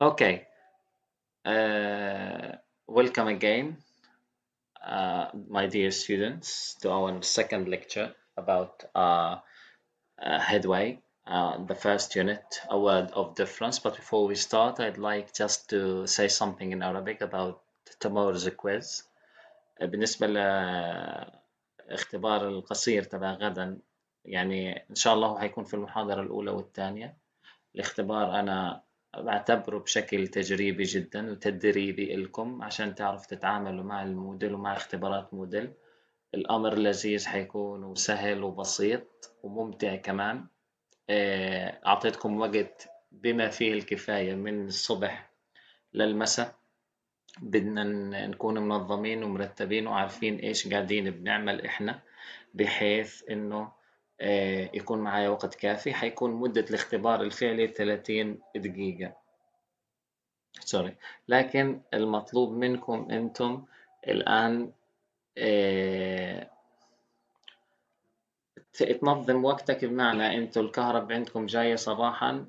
Okay. Welcome again, my dear students, to our second lecture about headway, the first unit, a word of difference. But before we start, I'd like just to say something in Arabic about tomorrow's quiz. بالنسبة لاختبار القصير تبع غدا، يعني إن شاء الله هو هيكون في المحاضرة الأولى والثانية. الاختبار أنا بعتبره بشكل تجريبي جدا وتدريبي إلكم عشان تعرفوا تتعاملوا مع الموديل ومع اختبارات موديل. الأمر لذيذ حيكون وسهل وبسيط وممتع كمان. أعطيتكم وقت بما فيه الكفاية من الصبح للمساء. بدنا نكون منظمين ومرتبين وعارفين إيش قاعدين بنعمل إحنا، بحيث إنه يكون معايا وقت كافي. حيكون مدة الاختبار الفعلي 30 دقيقة، سوري. لكن المطلوب منكم أنتم الآن تنظم وقتك، بمعنى أنتم الكهرباء عندكم جاية صباحا،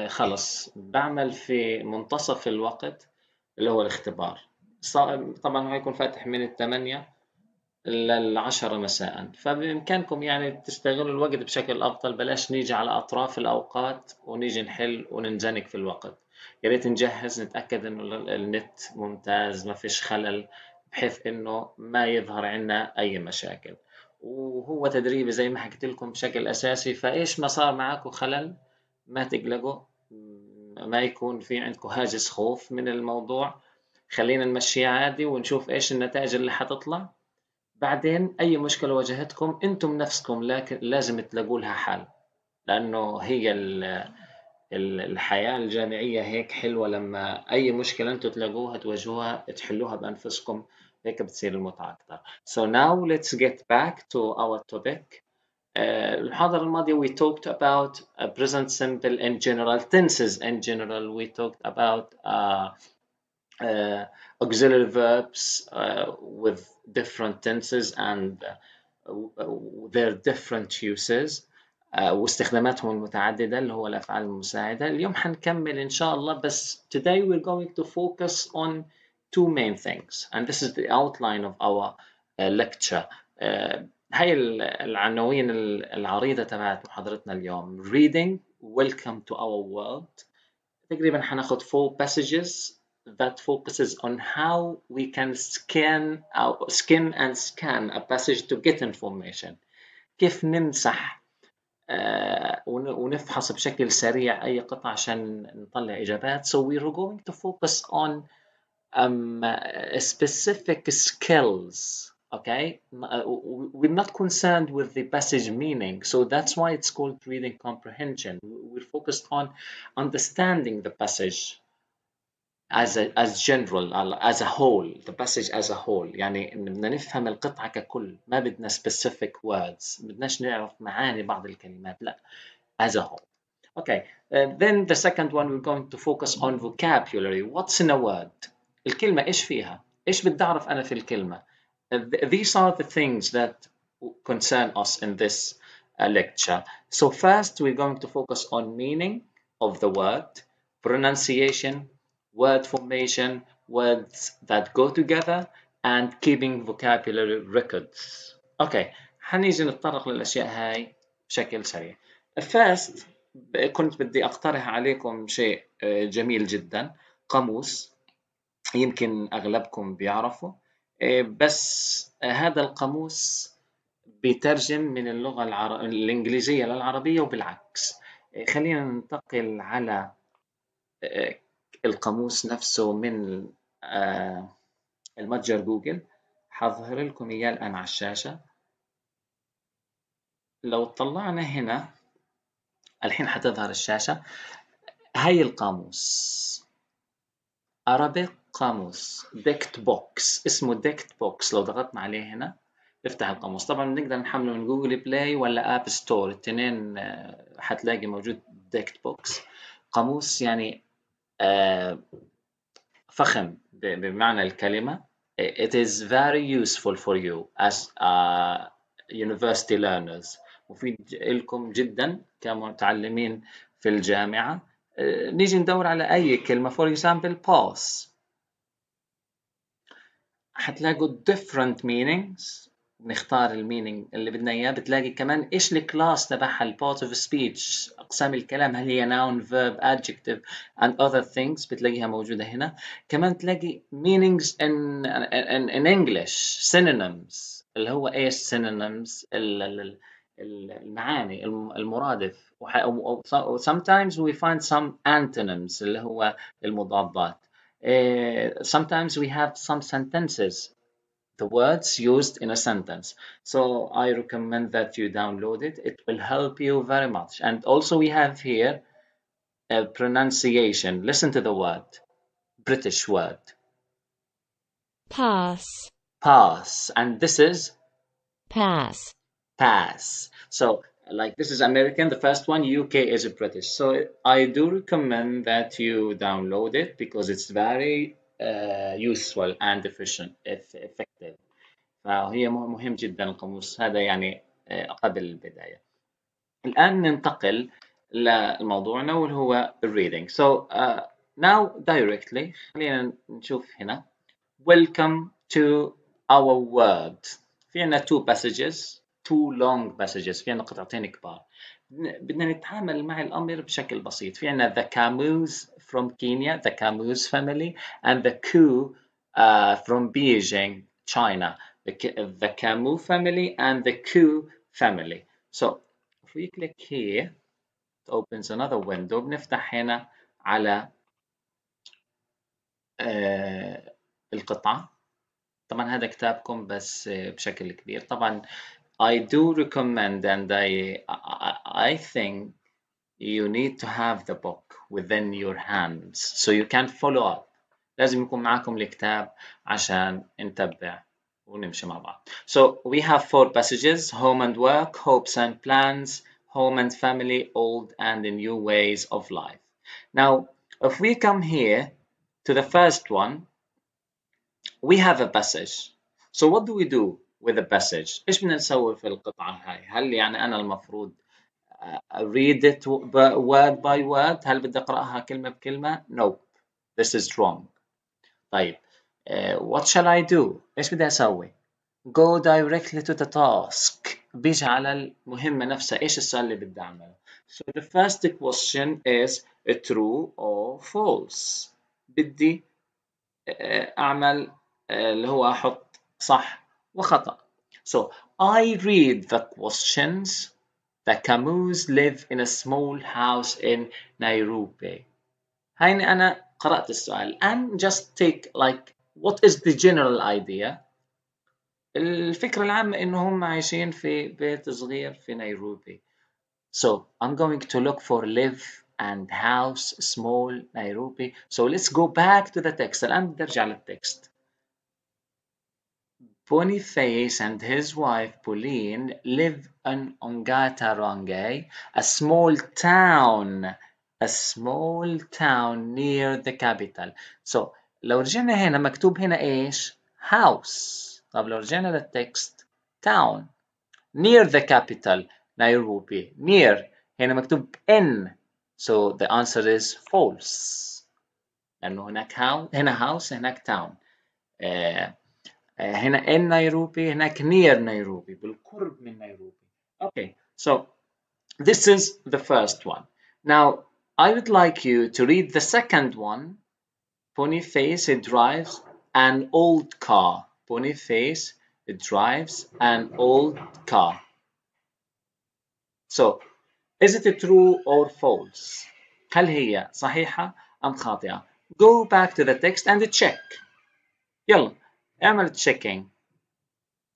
خلص بعمل في منتصف الوقت اللي هو الاختبار. طبعا هو يكون فاتح من 8 لل10 مساء، فبإمكانكم يعني تستغلوا الوقت بشكل أفضل. بلاش نيجي على أطراف الأوقات ونيجي نحل وننزنق في الوقت. يا ريت نجهز، نتأكد إنه النت ممتاز، ما فيش خلل، بحيث إنه ما يظهر عنا أي مشاكل. وهو تدريبي زي ما حكيت لكم بشكل أساسي، فإيش ما صار معاكم خلل ما تقلقوا، ما يكون في عندكم هاجس خوف من الموضوع. خلينا نمشيها عادي ونشوف إيش النتائج اللي حتطلع. بعدين أي مشكلة واجهتكم أنتم نفسكم لكن لازم تلاقوا لها حل، لأنه هي الحياة الجامعية هيك حلوة، لما أي مشكلة أنتم تلاقوها تواجهوها تحلوها بأنفسكم، هيك بتصير المتعة أكثر. So now let's get back to our topic. المحاضرة الماضية we talked about present simple in general, tenses in general. We talked about auxiliary verbs with different tenses and their different uses واستخداماتهم المتعددة اللي هو الأفعال المساعدة. اليوم حنكمل إن شاء الله، بس today we're going to focus on two main things, and this is the outline of our lecture. هاي العناوين العريضة تبعت محاضرتنا اليوم: reading, welcome to our world. تقريبا حناخد 4 passages that focuses on how we can skim and scan a passage to get information. كيف نمسح ونفحص بشكل سريع أي قطعة عشان نطلع إجابات. So we're going to focus on specific skills. Okay, we're not concerned with the passage meaning, so that's why it's called reading comprehension. We're focused on understanding the passage as general, as a whole, the passage as a whole. يعني إن بدنا نفهم القطعة ككل، ما بدنا specific words، بدناش نعرف معاني بعض الكلمات، لا، as a whole. Okay, then the second one we're going to focus on vocabulary. What's in a word? الكلمة إيش فيها؟ إيش بدي أعرف أنا في الكلمة؟ These are the things that concern us in this lecture. So first we're going to focus on meaning of the word, pronunciation, word formation, words that go together, and keeping vocabulary records. Okay, حنيجي نتطرق للأشياء هاي بشكل سريع. First كنت بدي أقترح عليكم شيء جميل جدا، قاموس. يمكن أغلبكم بيعرفوا، بس هذا القاموس بيترجم من اللغة الإنجليزية للعربية وبالعكس. خلينا ننتقل على القاموس نفسه من المتجر جوجل. حظهر لكم إياه الآن على الشاشة. لو طلعنا هنا الحين حتظهر الشاشة. هاي القاموس Arabic قاموس ديكت بوكس، اسمه ديكت بوكس. لو ضغطنا عليه هنا نفتح القاموس. طبعا بنقدر نحمله من جوجل بلاي ولا اب ستور، التنين حتلاقي موجود ديكت بوكس. قاموس يعني فخم بمعنى الكلمة. It is very useful for you as university learners. مفيد لكم جدا كمتعلمين في الجامعة. نيجي ندور على أي كلمة. for example pass، حتلاقوا different meanings، بنختار المينينج اللي بدنا اياه. بتلاقي كمان ايش الكلاس تبعها، البارت اوف سبيتش، اقسام الكلام، هل هي noun verb adjective and other things، بتلاقيها موجوده هنا. كمان تلاقي meanings in English synonyms، اللي هو ايش synonyms، المعاني، المرادف. sometimes we find some antonyms اللي هو المضادات. sometimes we have some sentences, the words used in a sentence. So I recommend that you download it. It will help you very much. And also we have here a pronunciation. Listen to the word, British word. Pass. Pass. And this is Pass. pass. So like this is American, the first one, UK is British. So I do recommend that you download it because it's very useful and effective. فهي مهم جدا القاموس هذا يعني قبل البداية. الآن ننتقل لموضوعنا واللي هو reading. So now directly خلينا نشوف هنا. Welcome to our word. في عنا two passages, two long passages. في عنا قطعتين كبار. بدنا نتعامل مع الأمر بشكل بسيط. في عنا the Camus from Kenya, the Camus family, and the Ku from Beijing, China. The Camus family and the Ku family. So if we click here, it opens another window. بنفتح هنا على القطعة. طبعا هذا كتابكم بس بشكل كبير. طبعا I do recommend and I think you need to have the book within your hands so you can follow up. لازم يكون معاكم الكتاب عشان نتبع ونمشي مع بعض. So we have four passages: home and work, hopes and plans, home and family, old and new ways of life. Now if we come here to the first one, we have a passage. So what do we do with the passage? إيش بدنا نسوي في القطعة هاي؟ هل يعني أنا المفروض read it word by word؟ هل بدي أقرأها كلمة بكلمة؟ No, this is wrong. طيب what shall I do؟ إيش بدي أسوي؟ Go directly to the task. بيجي على المهمة نفسها. إيش السؤال اللي بدي أعمله؟ So the first question is true or false. بدي أعمل اللي هو أحط صح وخطأ. So I read the questions. The Camus live in a small house in Nairobi. هيني أنا قرأت السؤال and just take like what is the general idea. الفكرة العامة إنه هم عايشين في بيت صغير في نيروبي. So I'm going to look for live and house small Nairobi. So let's go back to the text. الآن بدي أرجع للتكست. Boniface and his wife Pauline live in Ongataronge, a small town near the capital. So لو رجعنا هنا مكتوب هنا إيش؟ house. طب لو رجعنا للتكست town near the capital Nairobi. near هنا مكتوب in. So the answer is false. لأنه هناك هنا house هناك town. هنا in نيروبي هناك near نيروبي بالقرب من نيروبي. Okay, so this is the first one. Now I would like you to read the second one. Boniface drives an old car. Boniface drives an old car. So is it true or false? هل هي صحيحة أم خاطئة؟ Go back to the text and check. يلا اعمل checking.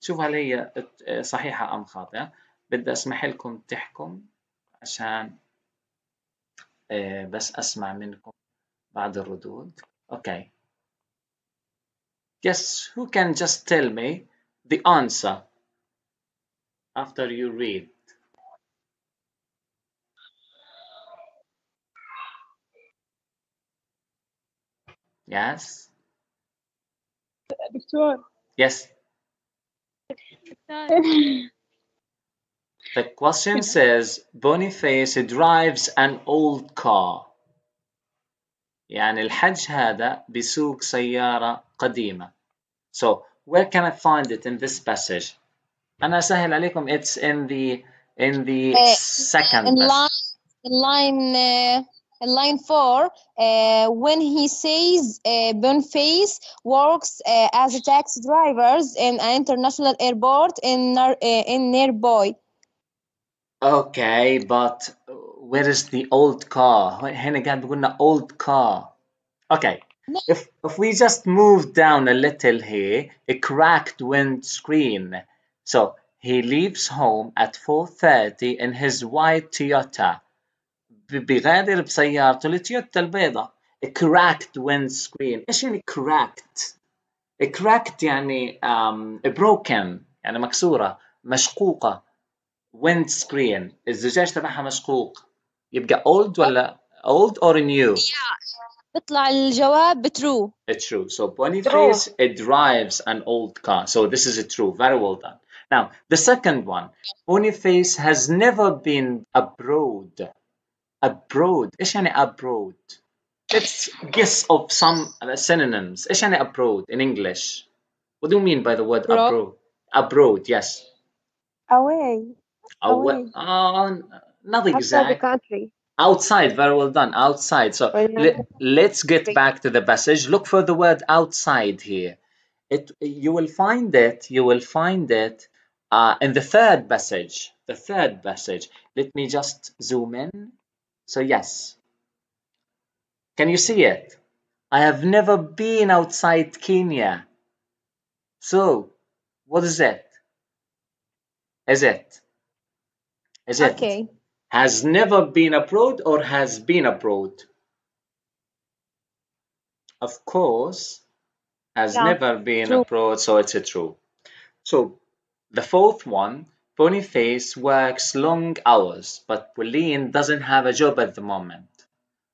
شوف هل هي صحيحة أم خاطئة. بدي أسمح لكم تحكم عشان بس أسمع منكم بعد الردود. Okay. Yes, who can just tell me the answer after you read? Yes? دكتور. Yes. The question says Boniface drives an old car. يعني الحج هذا بيسوق سيارة قديمة. So where can I find it in this passage? أنا أسهل عليكم. It's in the second in passage. line 4, when he says Boniface works as a taxi driver in an international airport in nearby. Okay, but where is the old car? هنا قاعد بيقولنا old car. Okay, No. if we just move down a little here, a cracked windscreen. So he leaves home at 4:30 in his white Toyota. بيغادر بسيارته التويوتا البيضاء. A cracked windscreen. ايش يعني cracked؟ cracked يعني broken، يعني مكسورة، مشقوقة. windscreen الزجاج تبعها مشقوق. يبقى old ولا old or new؟ بيطلع الجواب true. True. So Boniface it drives an old car. So this is a true. Very well done. Now the second one. Boniface has never been abroad. Abroad. إيش يعني abroad؟ Let's guess of some synonyms. إيش يعني abroad in English? What do you mean by the word abroad? Abroad, yes. Away. Away. Not Outside the exact. country. Outside, very well done. Outside. So let's get back to the passage. Look for the word outside here. You will find it. You will find it in the third passage. The third passage. Let me just zoom in. So yes. Can you see it? I have never been outside Kenya. So, what is it? Is it? Is it? Okay. Has never been abroad or has been abroad? Of course, has never been true. abroad, so it's a true. So, the fourth one, Boniface works long hours, but Pauline doesn't have a job at the moment.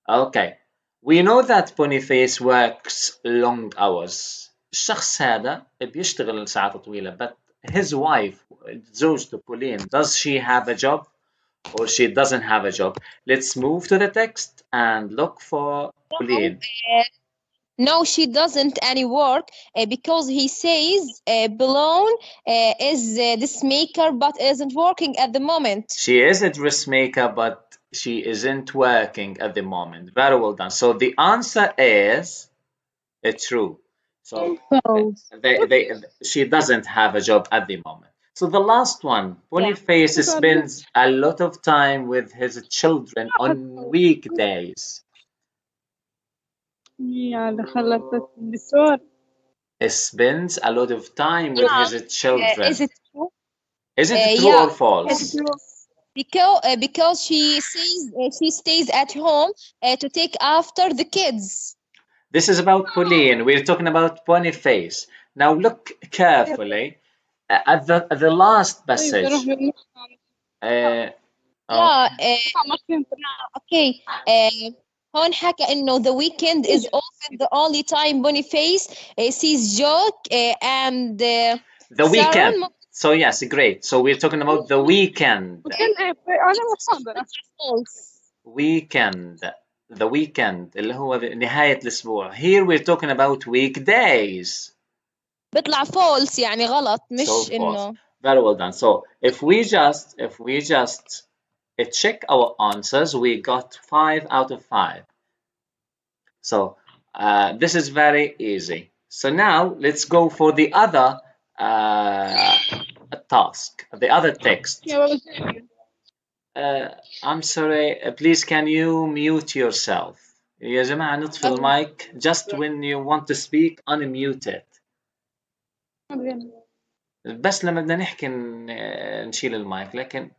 Okay, we know that Boniface works long hours. الشخص هذا بيشتغل ساعات طويلة, but his wife, زوجته Pauline, does she have a job or she doesn't have a job? Let's move to the text and look for Pauline. No, she doesn't any work because he says Balone is this maker but isn't working at the moment. She is a dressmaker, but she isn't working at the moment. Very well done. So the answer is true. So she doesn't have a job at the moment. So the last one, Boniface spends a lot of time with his children on weekdays. Spends a lot of time with his children. Is it true? Is it true or false? Because she says she stays at home to take after the kids. This is about Pauline. We're talking about Boniface. Now look carefully at the last passage. Okay. هون حكى إنه the weekend is often the only time Boniface sees joke and the weekend. So yes, great. So we're talking about the weekend. Weekend. The weekend اللي هو نهاية الأسبوع. Here we're talking about weekdays. بيطلع false يعني غلط مش so إنه. Very well done. So if we just check our answers, we got 5 out of 5. So this is very easy. So now let's go for the other task, the other text. I'm sorry, please can you mute yourself? يا جماعة نطفي المايك just when you want to speak unmute it. بس لما بدنا نحكي نشيل المايك لكن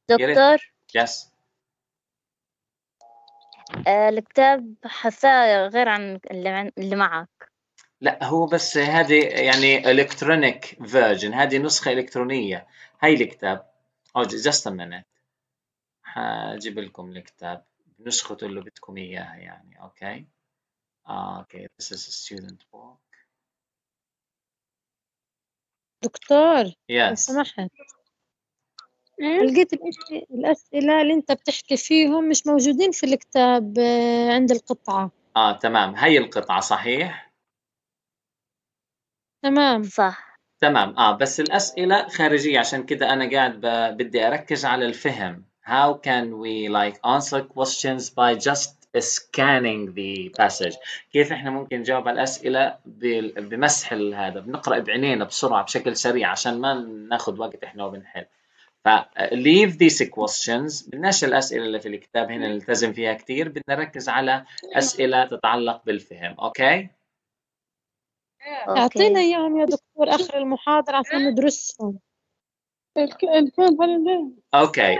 دكتور yes. الكتاب حثاه غير عن اللي معك. لا هو بس هذه يعني electronic version، هذه نسخة إلكترونية. هاي الكتاب just a minute هجيب لكم الكتاب بنسخته اللي بدكم إياها يعني. okay okay this is a student book. دكتور yes. سمحت لقيت الأسئلة اللي أنت بتحكي فيهم مش موجودين في الكتاب عند القطعة. تمام، هي القطعة صحيح؟ تمام. صح. تمام. بس الأسئلة خارجية، عشان كده أنا قاعد بدي أركز على الفهم. How can we like answer questions by just scanning the passage؟ كيف إحنا ممكن نجاوب على الأسئلة بمسح هذا، بنقرأ بعينينا بسرعة بشكل سريع عشان ما ناخذ وقت إحنا وبنحل. ف leave these questions، بدناش الأسئلة اللي في الكتاب هنا نلتزم فيها كتير، بدنا نركز على أسئلة تتعلق بالفهم. أوكي؟ أعطينا أوكي. إياهم يا دكتور آخر المحاضرة عشان ندرسهم. Okay.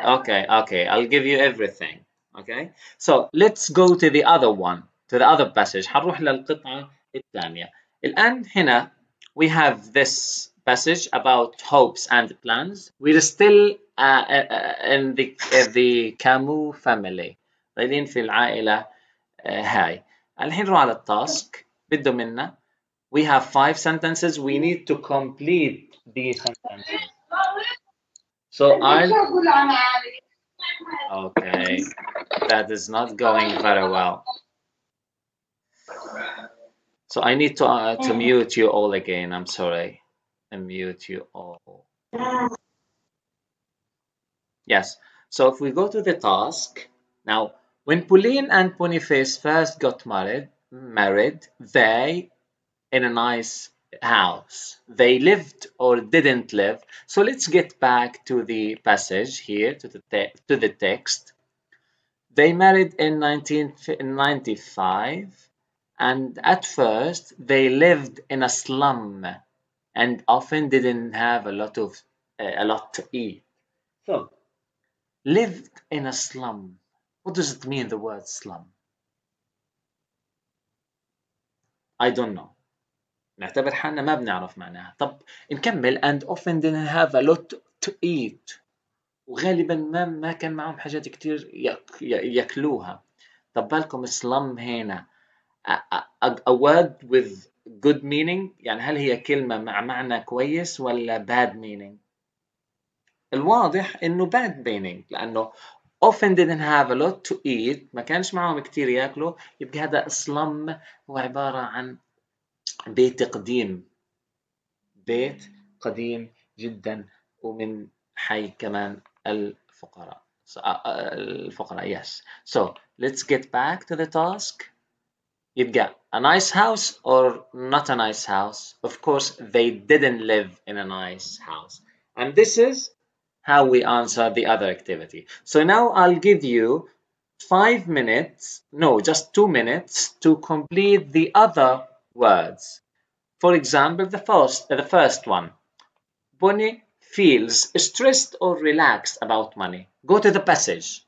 I'll give you everything. Okay. So let's go to the other one, to the other passage. حنروح للقطعة الثانية. الآن هنا we have this passage about hopes and plans. We're still in the Camus family. قاعدين في العائلة هاي. الحين نروح على التاسك. بده منا we have 5 sentences. We need to complete these sentences. So okay, that is not going very well. So I need to mute you all again. I'm sorry. And mute you all. Yes. So if we go to the task now, when Pauline and Boniface first got married, they in a nice house. They lived or didn't live. So let's get back to the passage here, to the text. They married in 1995, and at first they lived in a slum and often didn't have a lot to eat. So, lived in a slum. What does it mean, the word slum? I don't know. نعتبر حالنا ما بنعرف معناها. طب نكمل and often didn't have a lot to eat. وغالبا ما كان معهم حاجات كتير ياكلوها. طب بالكم slum هنا a word with good meaning، يعني هل هي كلمة مع معنى كويس ولا bad meaning؟ الواضح إنه bad meaning، لأنه often didn't have a lot to eat، ما كانش معهم كتير ياكلوا، يبقى هذا slum هو عبارة عن بيت قديم، بيت قديم جدا، ومن حي كمان الفقراء. Yes. So let's get back to the task. يبقى a nice house or not a nice house. Of course they didn't live in a nice house, and this is how we answer the other activity. So now I'll give you 5 minutes, no, just 2 minutes to complete the other words. For example, the first one, Bonnie feels stressed or relaxed about money. Go to the passage.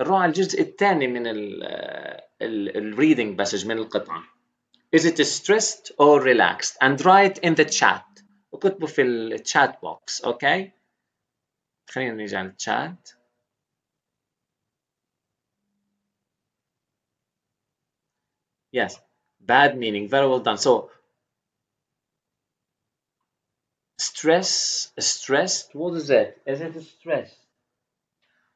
نروح على الجزء الثاني من reading passage من القطعة. Is it stressed or relaxed? And write in the chat. وكتبوا في الchat box, okay? خلينا نيجي على الchat. Yes, bad meaning, very well done. So, stressed, what is it? Is it stress?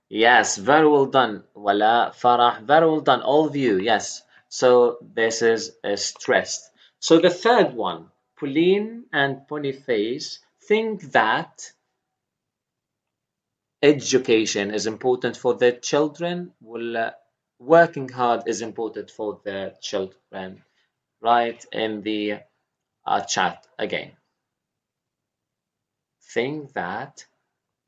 Yes, very well done. Wala, Farah, very well done. All of you, yes. So this is stressed. So the third one, Pauline and Boniface think that education is important for their children. Wala, working hard is important for their children. Write in the chat again. Think that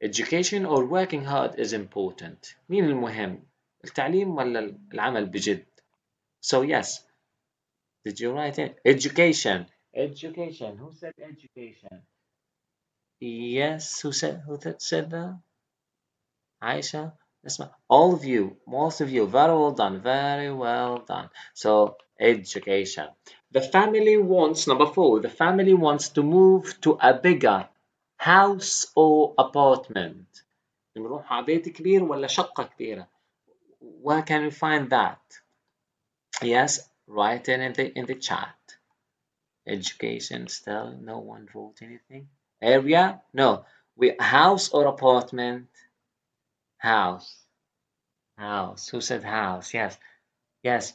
education or working hard is important. مين المهم؟ التعليم ولا العمل بجد؟ So yes, did you write it? Education. Education. Who said education? Yes, who said that? Aisha? All of you, most of you, very well done, very well done. So education. The family wants, number 4, the family wants to move to a bigger house or apartment. نروح على بيت كبير ولا شقة كبيرة؟ Where can we find that? Yes, write in the chat. Education still, no one wrote anything. Area? No. House or apartment? House. House. Who said house? Yes. Yes.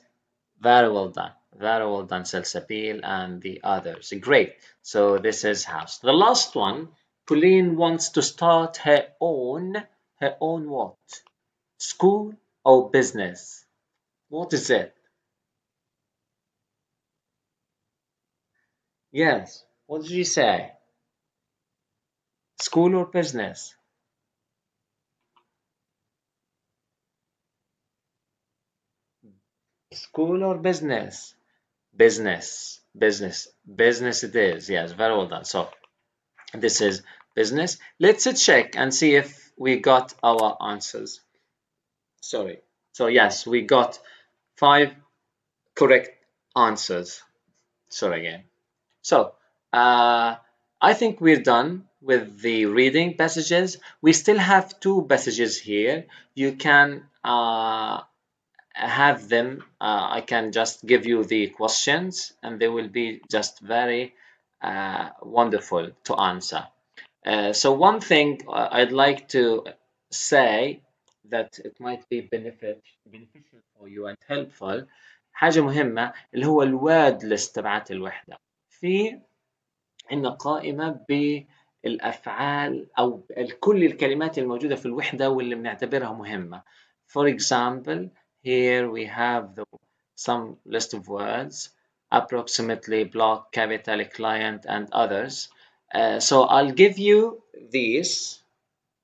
Very well done. Very well done, Salsabil and the others. Great. So this is house. The last one, Pauline wants to start her own what? School or business? What is it? Yes. What did you say? School or business? School or business? Business. Business. Business it is. Yes, very well done. So this is business. Let's check and see if we got our answers. Sorry. So yes, we got 5 correct answers. Sorry again. So I think we're done with the reading passages. We still have 2 passages here. You can have them. I can just give you the questions and they will be just very wonderful to answer. So one thing I'd like to say that it might be beneficial for you and helpful. حاجة مهمة اللي هو الوord list تبعت الوحدة. في عندنا قائمة بالأفعال أو كل الكلمات الموجودة في الوحدة واللي بنعتبرها مهمة. For example, here we have some list of words, approximately, block, capital, client, and others. So I'll give you these.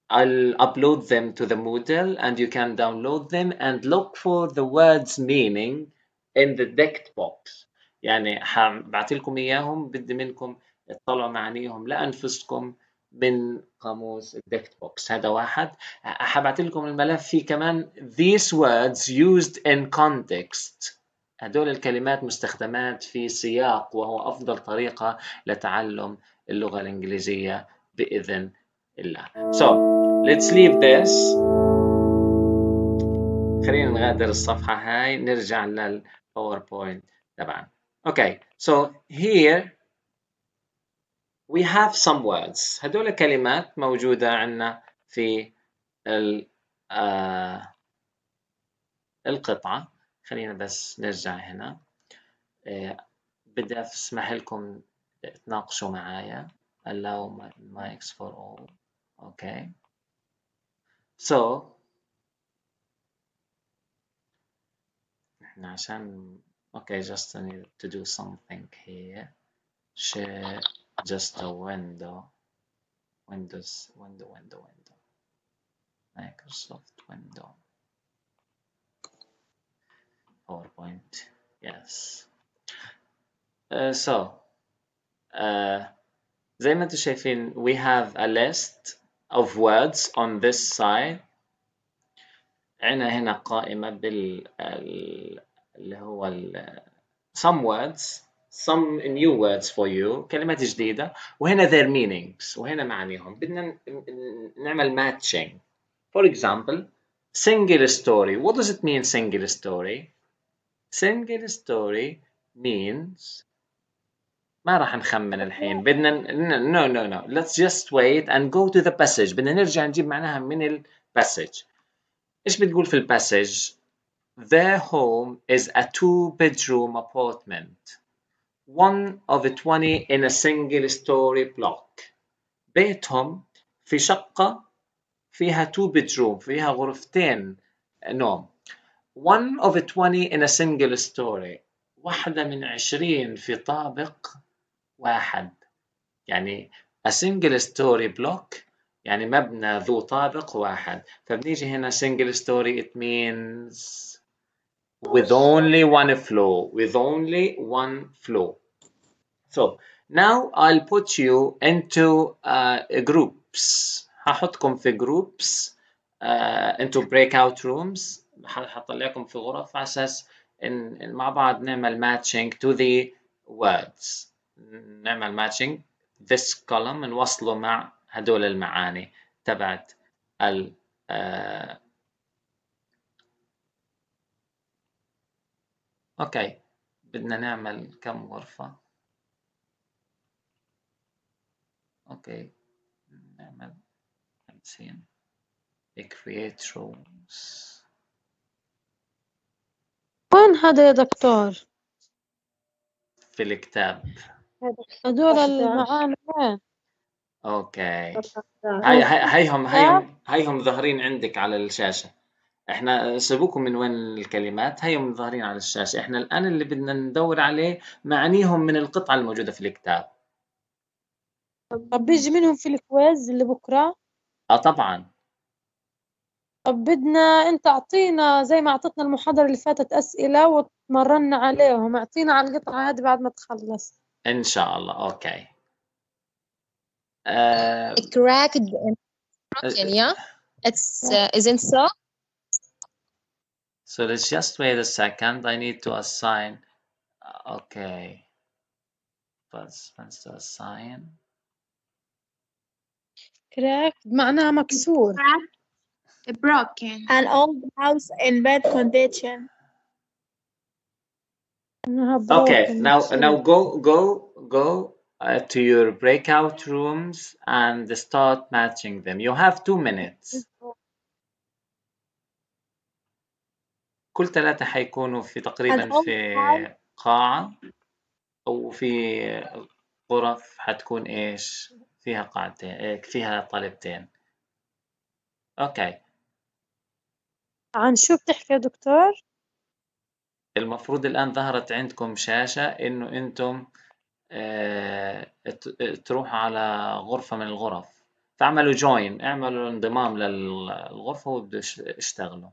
I'll upload them to the Moodle and you can download them and look for the words meaning in the text box. يعني بعت لكم إياهم بدي منكم تطلعوا معانيهم لأنفسكم من قاموس التكست بوكس. هذا واحد. حبعت لكم الملف فيه كمان these words used in context. هدول الكلمات مستخدمات في سياق وهو أفضل طريقة لتعلم اللغة الإنجليزية بإذن الله. So let's leave this. خلينا نغادر الصفحة هاي نرجع للباوربوينت تبعنا. Okay, so here we have some words. هدول كلمات موجودة عندنا في القطعة. خلينا بس نرجع هنا. بدي أسمح لكم تناقشوا معايا. Allow mics for all. Okay. So عشان okay, just I need to do something here. Share just a window. Windows, window. Microsoft window. PowerPoint. Yes. So زي ما انتم شايفين we have a list of words on this side. عنا هنا قائمة اللي هو some words, some new words for you, كلمات جديدة وهنا their meanings وهنا معانيهم. بدنا نعمل matching. For example, single story. What does it mean single story? Single story means ما راح نخمن الحين. بدنا no. Let's just wait and go to the passage. بدنا نرجع نجيب معناها من الباسج. إيش بتقول في الباسج؟ Their home is a 2-bedroom apartment. One of 20 in a single story block. بيتهم في شقة فيها 2 bedroom فيها غرفتين نوم. One of 20 in a single story. واحدة من 20 في طابق واحد. يعني a single story block يعني مبنى ذو طابق واحد. فبنيجي هنا single story it means with only one floor. With only one floor. So now I'll put you into groups. هحطكم في groups into breakout rooms. هطلعكم في غرف على أساس إن مع بعض نعمل matching to the words. نعمل matching this column نوصله مع هدول المعاني تبعت ال اوكي بدنا نعمل كم غرفة. اوكي نعمل 50. create rooms. وين هذا يا دكتور؟ في الكتاب. هذول المعاني وين؟ اوكي، هيهم ظاهرين عندك على الشاشة. احنا سيبوكم من وين الكلمات، هيهم ظاهرين على الشاشة. احنا الآن اللي بدنا ندور عليه معانيهم من القطعة الموجودة في الكتاب. طب بيجي منهم في الكويز اللي بكرة؟ طبعا. طب بدنا انت اعطينا زي ما اعطتنا المحاضرة اللي فاتت اسئلة وتمرنا عليهم، اعطينا على القطعة هذه بعد ما تخلص. ان شاء الله. اوكي. Cracked and broken, yeah? It's isn't so? So let's just wait a second. I need to assign. Okay. Let's to assign. كراك معناها مكسور. Broken. An old house in bad condition. Okay. Now go to your breakout rooms and start matching them. You have 2 minutes. كل 3 حيكونوا في تقريبا في قاعة أو في غرف حتكون إيش فيها قاعتين، فيها طالبتين. أوكي. عن شو بتحكي يا دكتور؟ المفروض الآن ظهرت عندكم شاشة إنه أنتم تروحوا على غرفة من الغرف، تعملوا جوين، اعملوا انضمام للغرفة وابدوا اشتغلوا.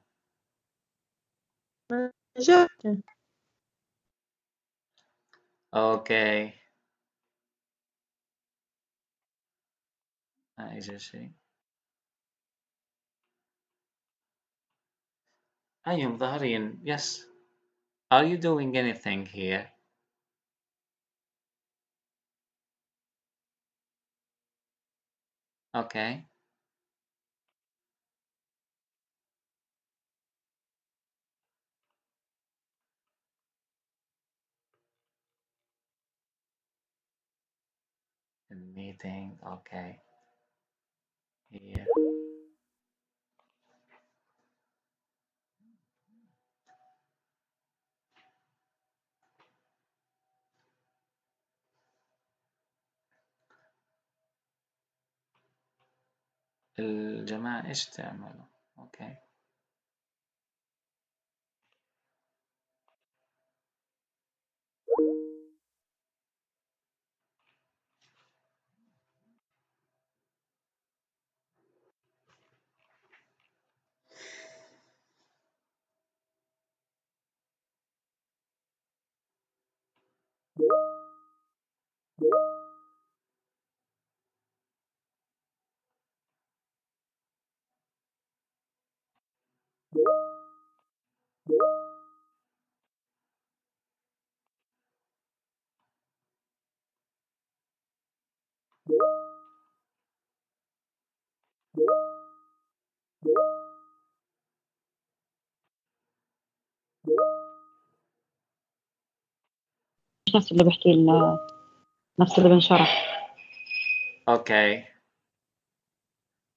أوكي. ما إجا شيء. أيهم ظاهرين. Yes. Are you doing anything here? Okay. Meeting. Okay. Here. الجماعة إيش تعملوا؟ أوكي. مش نفس اللي بحكي لنا، نفس اللي بنشرح. Okay.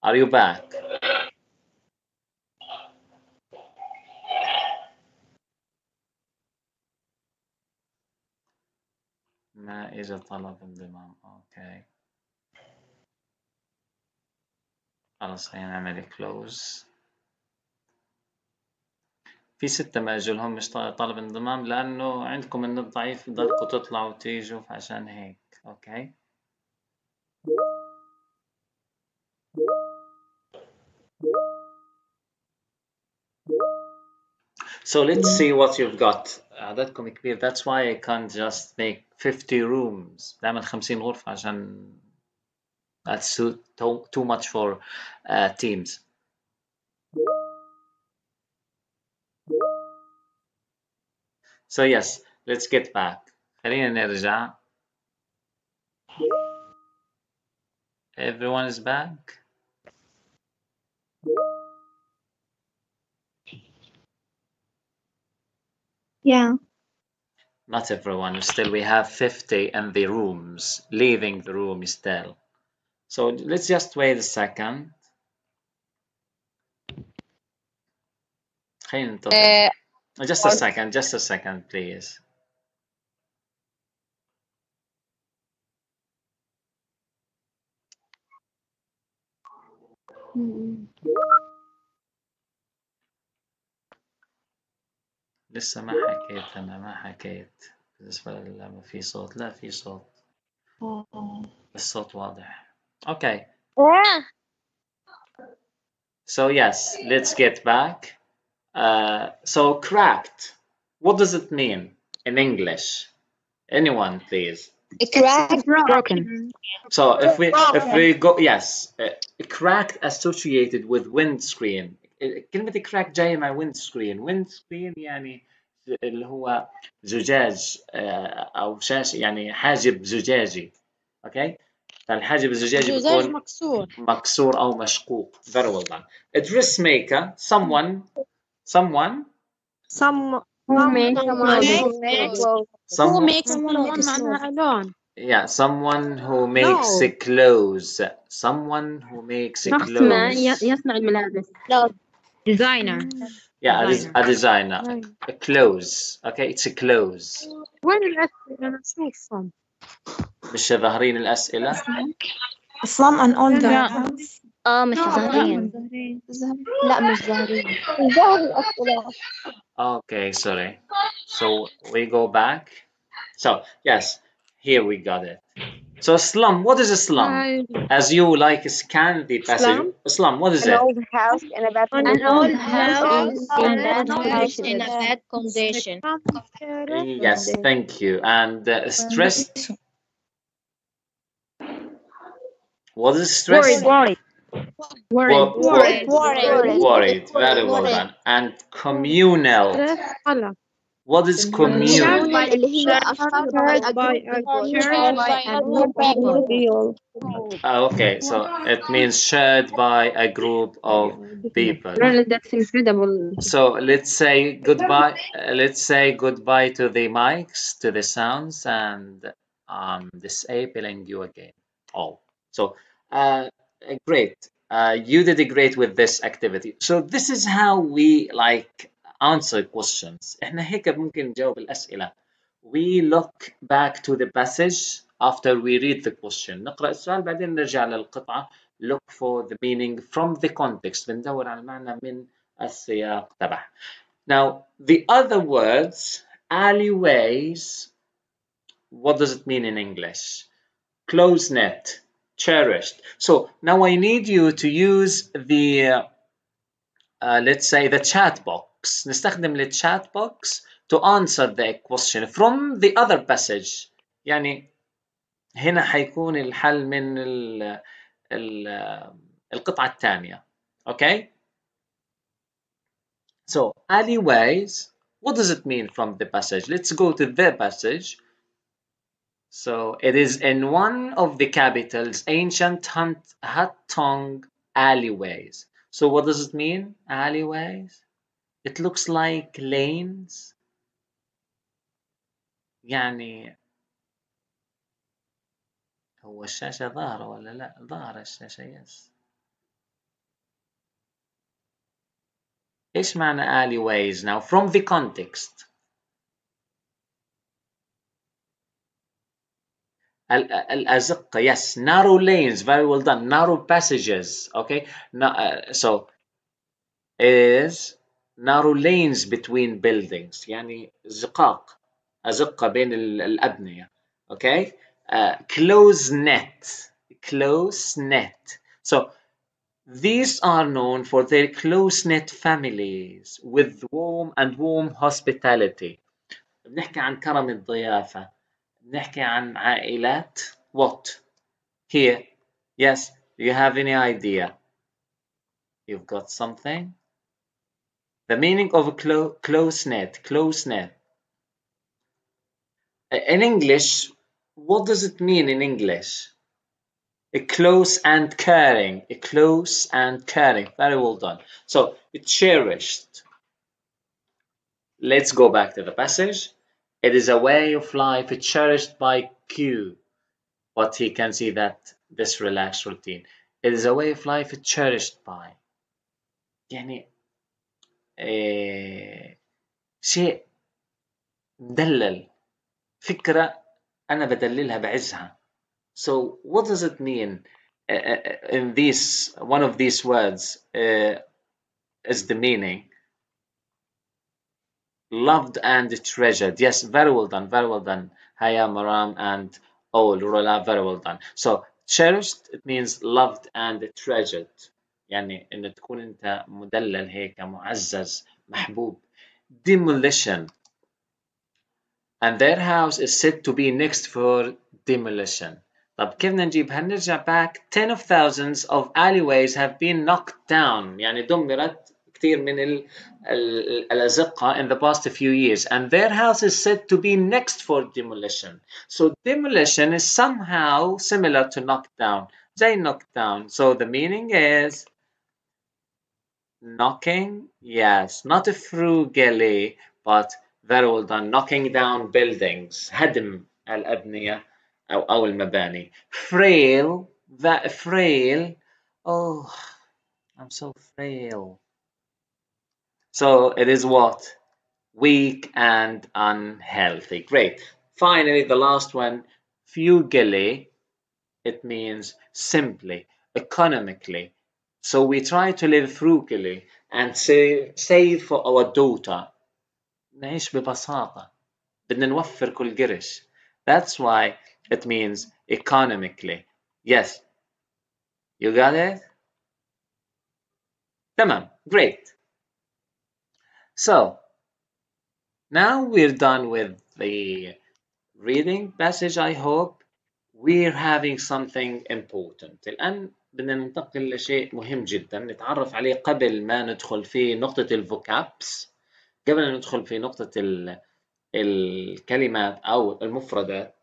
Are you back? ما إجا طلب انضمام. أوكي. خلاص خلينا نعمل close. في 6 ما اجولهم مش طالب انضمام لأنه عندكم النت ضعيف، بدكم تطلعوا وتيجوا فعشان هيك. أوكي. So let's see what you've got. عددكم كبير. That's why I can't just make 50 rooms. بعمل 50 غرفة عشان that's too much for teams. So yes, let's get back. خلينا نرجع. Everyone is back. Yeah. Not everyone. Still, we have 50 in the rooms. Leaving the room still. So let's just wait a second. خلينا ننتظر. Just a second, please. لسه ما حكيت، أنا ما حكيت بالنسبة ما في صوت، لا في صوت، الصوت واضح. Okay. So yes, let's get back. So cracked, what does it mean in English? Anyone, please? Cracked. broken. So if we go, yes, cracked associated with windscreen. كلمة crack جاية مع windscreen يعني اللي هو زجاج أو شاشة، يعني حاجب زجاجي. Okay. فالحاجب الزجاجي زجاج بيكون مكسور أو مشقوق. Very well done. A dressmaker, someone Who makes Who makes clothes معناها لون. Yeah, someone who makes clothes. Someone who makes شخص ما clothes. يصنع الملابس. designer. Yeah, a designer. A clothes. Okay, it's a clothes. وين الأسئلة أنا أشوفهم؟ مش ظاهرين الأسئلة؟ Slum and all لا. that. مش ظاهرين. لا مش ظاهرين. Okay, sorry. So we go back. So yes, here we got it. So slum, what is a slum? As you like scan the passage. Slum, what is it? Old house in a bad An old house in a bad condition. Yes, thank you. And stressed. What is stress? Worried. Worried. Very well done. And communal. What is communal? اللي هي shared by a group of people. Okay, so it means shared by a group of people. That's incredible. So let's say goodbye. Let's say goodbye to the mics, to the sounds, and disabling you again. Oh, so great. You did great with this activity. So this is how we like answer questions. إحنا هيك ممكن نجاوب الأسئلة. We look back to the passage after we read the question. نقرأ السؤال بعدين نرجع للقطعة. Look for the meaning from the context. بندور على المعنى من السياق تبعه. Now, the other words, alleyways, what does it mean in English? Close-knit, cherished. So now I need you to use the, let's say, the chat box. نستخدم the chat box to answer the question from the other passage. يعني هنا حيكون الحل من القطعة الثانية. Okay? So, alleyways, what does it mean from the passage? Let's go to the passage. So, it is in one of the capital's ancient hut-tongue alleyways. So, what does it mean, alleyways? It looks like lanes. يعني هو الشاشة ظاهرة ولا لا؟ ظاهرة الشاشة يس. إيش معنى alleyways now from the context؟ الأزقة, yes, narrow lanes, very well done, narrow passages, okay, so it is narrow lanes between buildings, يعني زقاق, أزقة بين الأبنية, okay, close net, so these are known for their close-knit families with warm hospitality. بنحكي عن كرم الضيافة, نحكي عن عائلات. What? Here. Yes. Do you have any idea? You've got something? The meaning of a close-knit. In English, what does it mean in English? Close and caring. Very well done. So, cherished. Let's go back to the passage. It is a way of life cherished by Q. But he can see that this relaxed routine. It is a way of life cherished by. يعني شيء مدلل، فكرة أنا بدللها بعزها. So what does it mean in this one of these words is the meaning? Loved and treasured. Yes, very well done, very well done. Haya, Maram, and Rola, very well done. So cherished, it means loved and treasured. يعني إن تكون أنت مدلل هيك معزز محبوب. Demolition. And their house is said to be next for demolition. طب كيف بدنا نجيبها؟ نرجع back. 10 of thousands of alleyways have been knocked down. يعني دمرت كثير من الأزقة in the past few years. And their house is said to be next for demolition. So demolition is somehow similar to knockdown. زي knockdown. So the meaning is knocking, yes, not frugally, but very well done. Knocking down buildings, هدم الأبنية أو المباني. Frail, that frail, oh, I'm so frail. So it is what? Weak and unhealthy. Great. Finally, the last one, fugally, it means simply, economically. So we try to live frugally and save for our daughter. نعيش ببساطة. بدنا نوفر كل قرش. That's why it means economically. Yes. You got it? تمام. Great. So, now we're done with the reading passage, I hope. We're having something important. الآن بدنا ننتقل لشيء مهم جدا نتعرف عليه قبل ما ندخل في نقطة الفوكابس. قبل أن ندخل في نقطة الكلمات أو المفردات،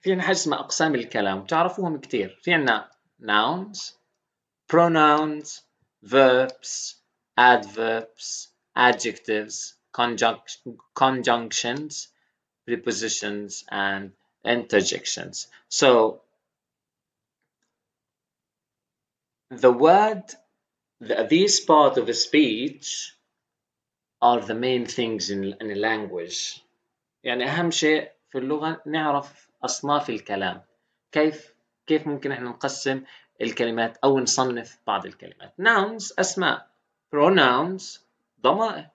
في عنا حاجة اسمها أقسام الكلام تعرفوهم كتير. في عنا nouns, pronouns, verbs, adverbs, adjectives, conjunctions, prepositions, and interjections. So the word, these part of the speech are the main things in a language. يعني أهم شيء في اللغة نعرف أصناف الكلام. كيف ممكن إحنا نقسم الكلمات أو نصنف بعض الكلمات. nouns أسماء، pronouns ضمائر،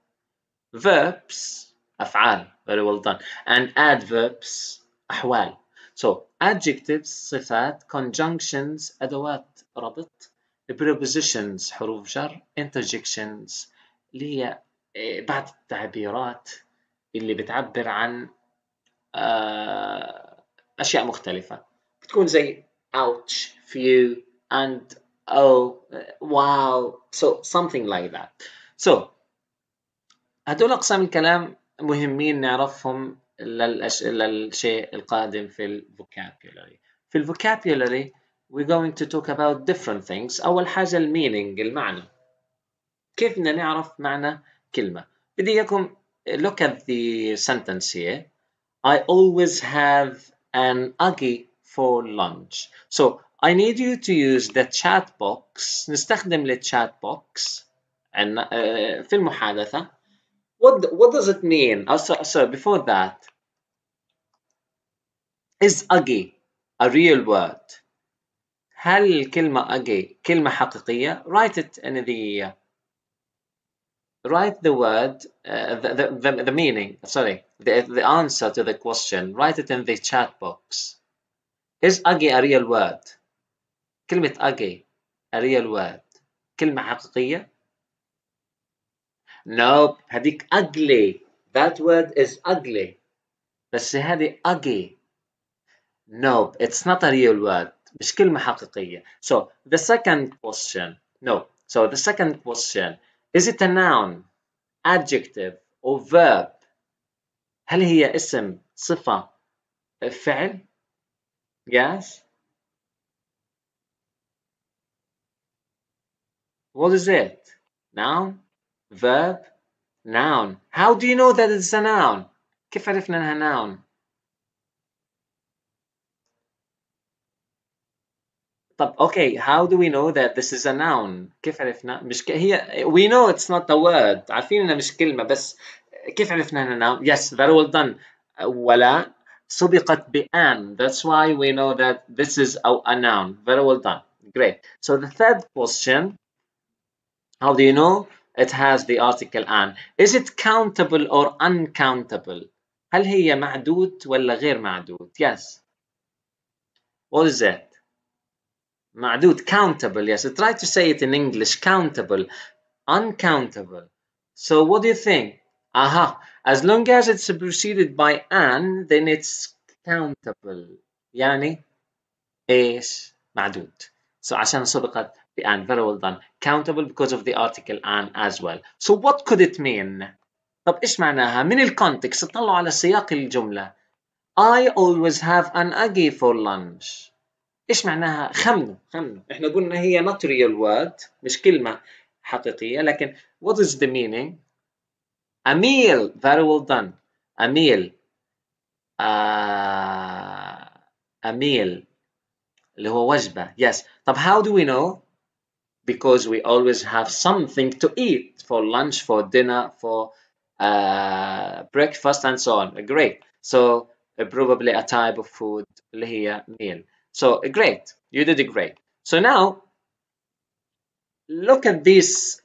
verbs أفعال very well done, and adverbs أحوال. So adjectives صفات، conjunctions أدوات ربط، prepositions حروف جر، interjections اللي هي بعض التعبيرات اللي بتعبر عن أشياء مختلفة. بتكون زي ouch, few, and oh, wow, so something like that. So هدول أقسام الكلام مهمين نعرفهم للشيء القادم في الفوكابيولاري. في الفوكابيولاري we're going to talk about different things. أول حاجة المينينج، المعنى. كيف بدنا نعرف معنى كلمة؟ بدي إياكم look at the sentence here. I always have an Aggie for lunch. So I need you to use the chat box. نستخدم الchat box في المحادثة. What does it mean? So before that, is Aggie a real word? هل الكلمة Aggie كلمة حقيقية? Write it in the write the word, the meaning, sorry, the answer to the question. Write it in the chat box. Is Aggie a real word? كلمة Aggie a real word. كلمة حقيقية? Nope. هذيك ugly. That word is ugly. بس هذه Aggie. Nope. It's not a real word. مش كلمة حقيقية. So the second question. No. So the second question. Is it a noun, adjective, or verb? هل هي اسم، صفة، فعل? Yes. What is it? Noun, verb, noun. How do you know that it's a noun? كيف عرفنا انها noun؟ طب okay, how do we know that this is a noun? كيف عرفنا؟ مش هي we know it's not a word. عارفين انها مش كلمة، بس كيف عرفنا هنا noun؟ Yes, very well done. ولا سبقت بأن. That's why we know that this is a noun. Very well done. Great. So the third question, how do you know it has the article an? Is it countable or uncountable? هل هي معدود ولا غير معدود؟ Yes. What is it? معدود, countable. Yes, try to say it in English. Countable, uncountable. So what do you think? Aha, as long as it's preceded by an, then it's countable. يعني ايش؟ معدود. So عشان سبقت بأن. Very well done. Countable because of the article an as well. So what could it mean? طب ايش معناها؟ من الكونتكست طلعوا على سياق الجملة. I always have an egg for lunch. ايش معناها؟ خمنوا. احنا قلنا هي not real word، مش كلمة حقيقية، لكن what is the meaning؟ a meal. Very well done. a meal. a meal اللي هو وجبة. Yes. طب how do we know? Because we always have something to eat for lunch, for dinner, for breakfast and so on. Great. So probably a type of food اللي هي meal. So great. You did great. So now look at these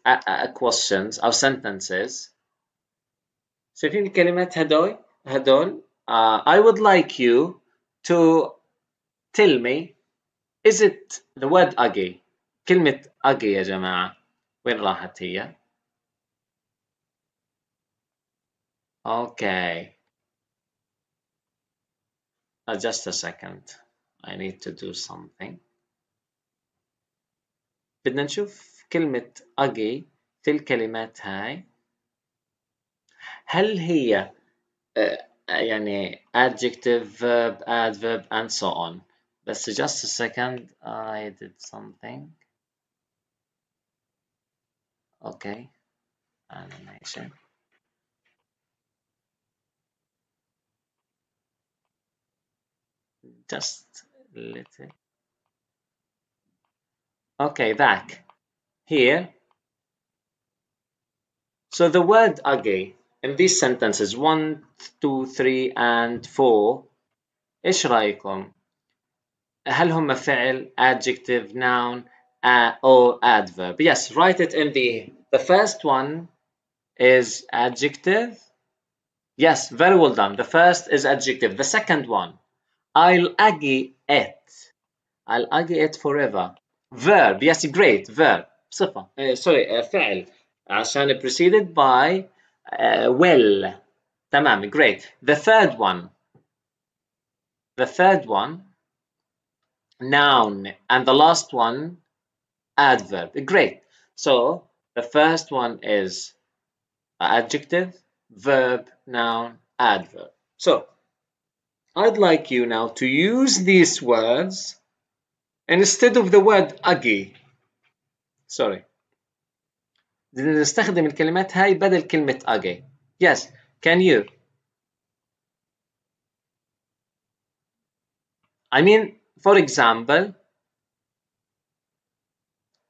questions or sentences. شايفين الكلمات هدول I would like you to tell me, is it the word ugly? كلمة ugly يا جماعة وين راحت هي؟ Okay. Just a second. I need to do something. بدنا نشوف كلمة ugly في الكلمات هاي. هل هي يعني adjective, verb, adverb and so on. But just a second, I did something. Okay, animation. Just a little. Okay, back here. So the word ugly in these sentences 1, 2, 3 and 4 إيش رأيكم؟ هل هم فعل, adjective, noun, or adverb? Yes, write it in the first one is adjective. Yes, very well done. The first is adjective. The second one, I'll aggy it. I'll aggy it forever. Verb. Yes, great. Verb. صفة. فعل. عشان preceded by will. تمام. Great. The third one, noun. And the last one, adverb. Great. So the first one is adjective, verb, noun, adverb. So I'd like you now to use these words instead of the word ugly. Sorry. نستخدم الكلمات هاي بدل كلمة ugly. Yes, can you? I mean, for example,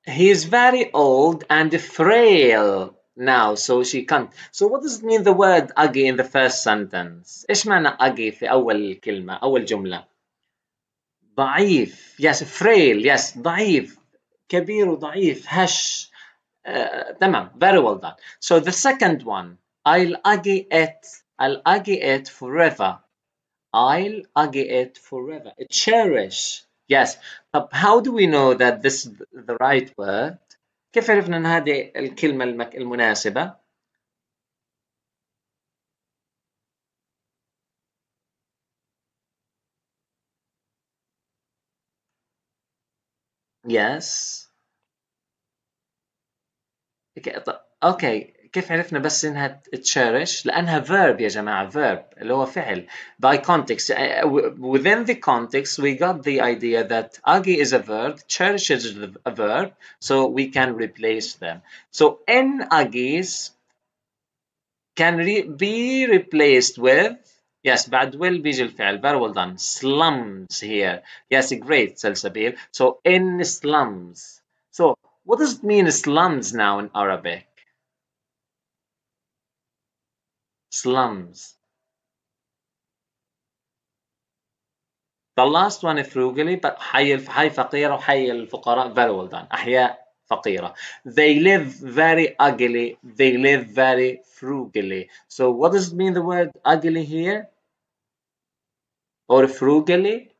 he is very old and frail now, so she can't. So what does it mean the word ugly in the first sentence? إيش معنى ugly في أول كلمة, أول جملة? ضعيف. Yes, frail. Yes, ضعيف. كبير وضعيف. هش. تمام. Very well done. So the second one, I'll ugly it forever. I'll ugly it forever. Cherish. Yes. طب how do we know that this is the right word? كيف عرفنا أن هذه الكلمة المناسبة؟ Yes. اوكي كيف عرفنا بس انها تشيرش؟ لانها verb يا جماعه. verb اللي هو فعل. by context. Within the context we got the idea that ugly is a verb, cherish is a verb, so we can replace them. So n uggies can be replaced with, yes, بعد will بيجي الفعل. very well done. slums here. Yes, great سلسبيل. So in slums. So what does it mean slums now in Arabic? slums. The last one frugally, but حي فقيرة وحي الفقراء. Very well done. أحياء فقيرة. They live very ugly. They live very frugally. So what does it mean the word ugly here? Or frugally?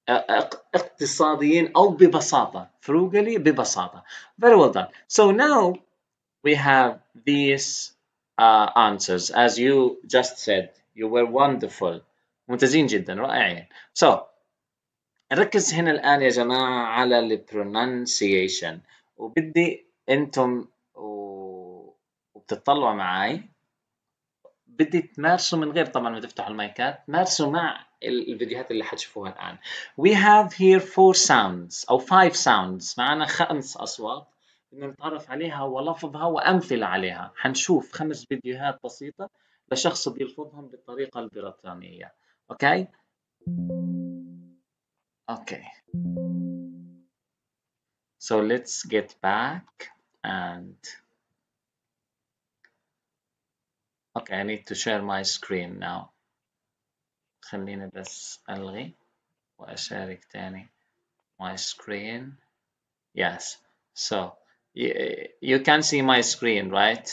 اقتصاديين أو ببساطة. Frugally ببساطة. Very well done. So now we have these answers as you just said. You were wonderful. ممتازين جدا رائعين. So نركز هنا الآن يا جماعة على ال pronunciation وبدي أنتم وبتطلعوا معي بدي تمارسوا من غير طبعا ما تفتحوا المايكات مارسوا مع الفيديوهات اللي حتشوفوها الآن. We have here 4 sounds أو 5 sounds معنا 5 أصوات بدنا نتعرف عليها ولفظها وأمثلة عليها. حنشوف 5 فيديوهات بسيطة لشخص بيلفظهم بالطريقة البريطانية. أوكي؟ Okay. So let's get back and okay, I need to share my screen now. خليني بس ألغي وأشارك تاني my screen. Yes. So you can see my screen, right?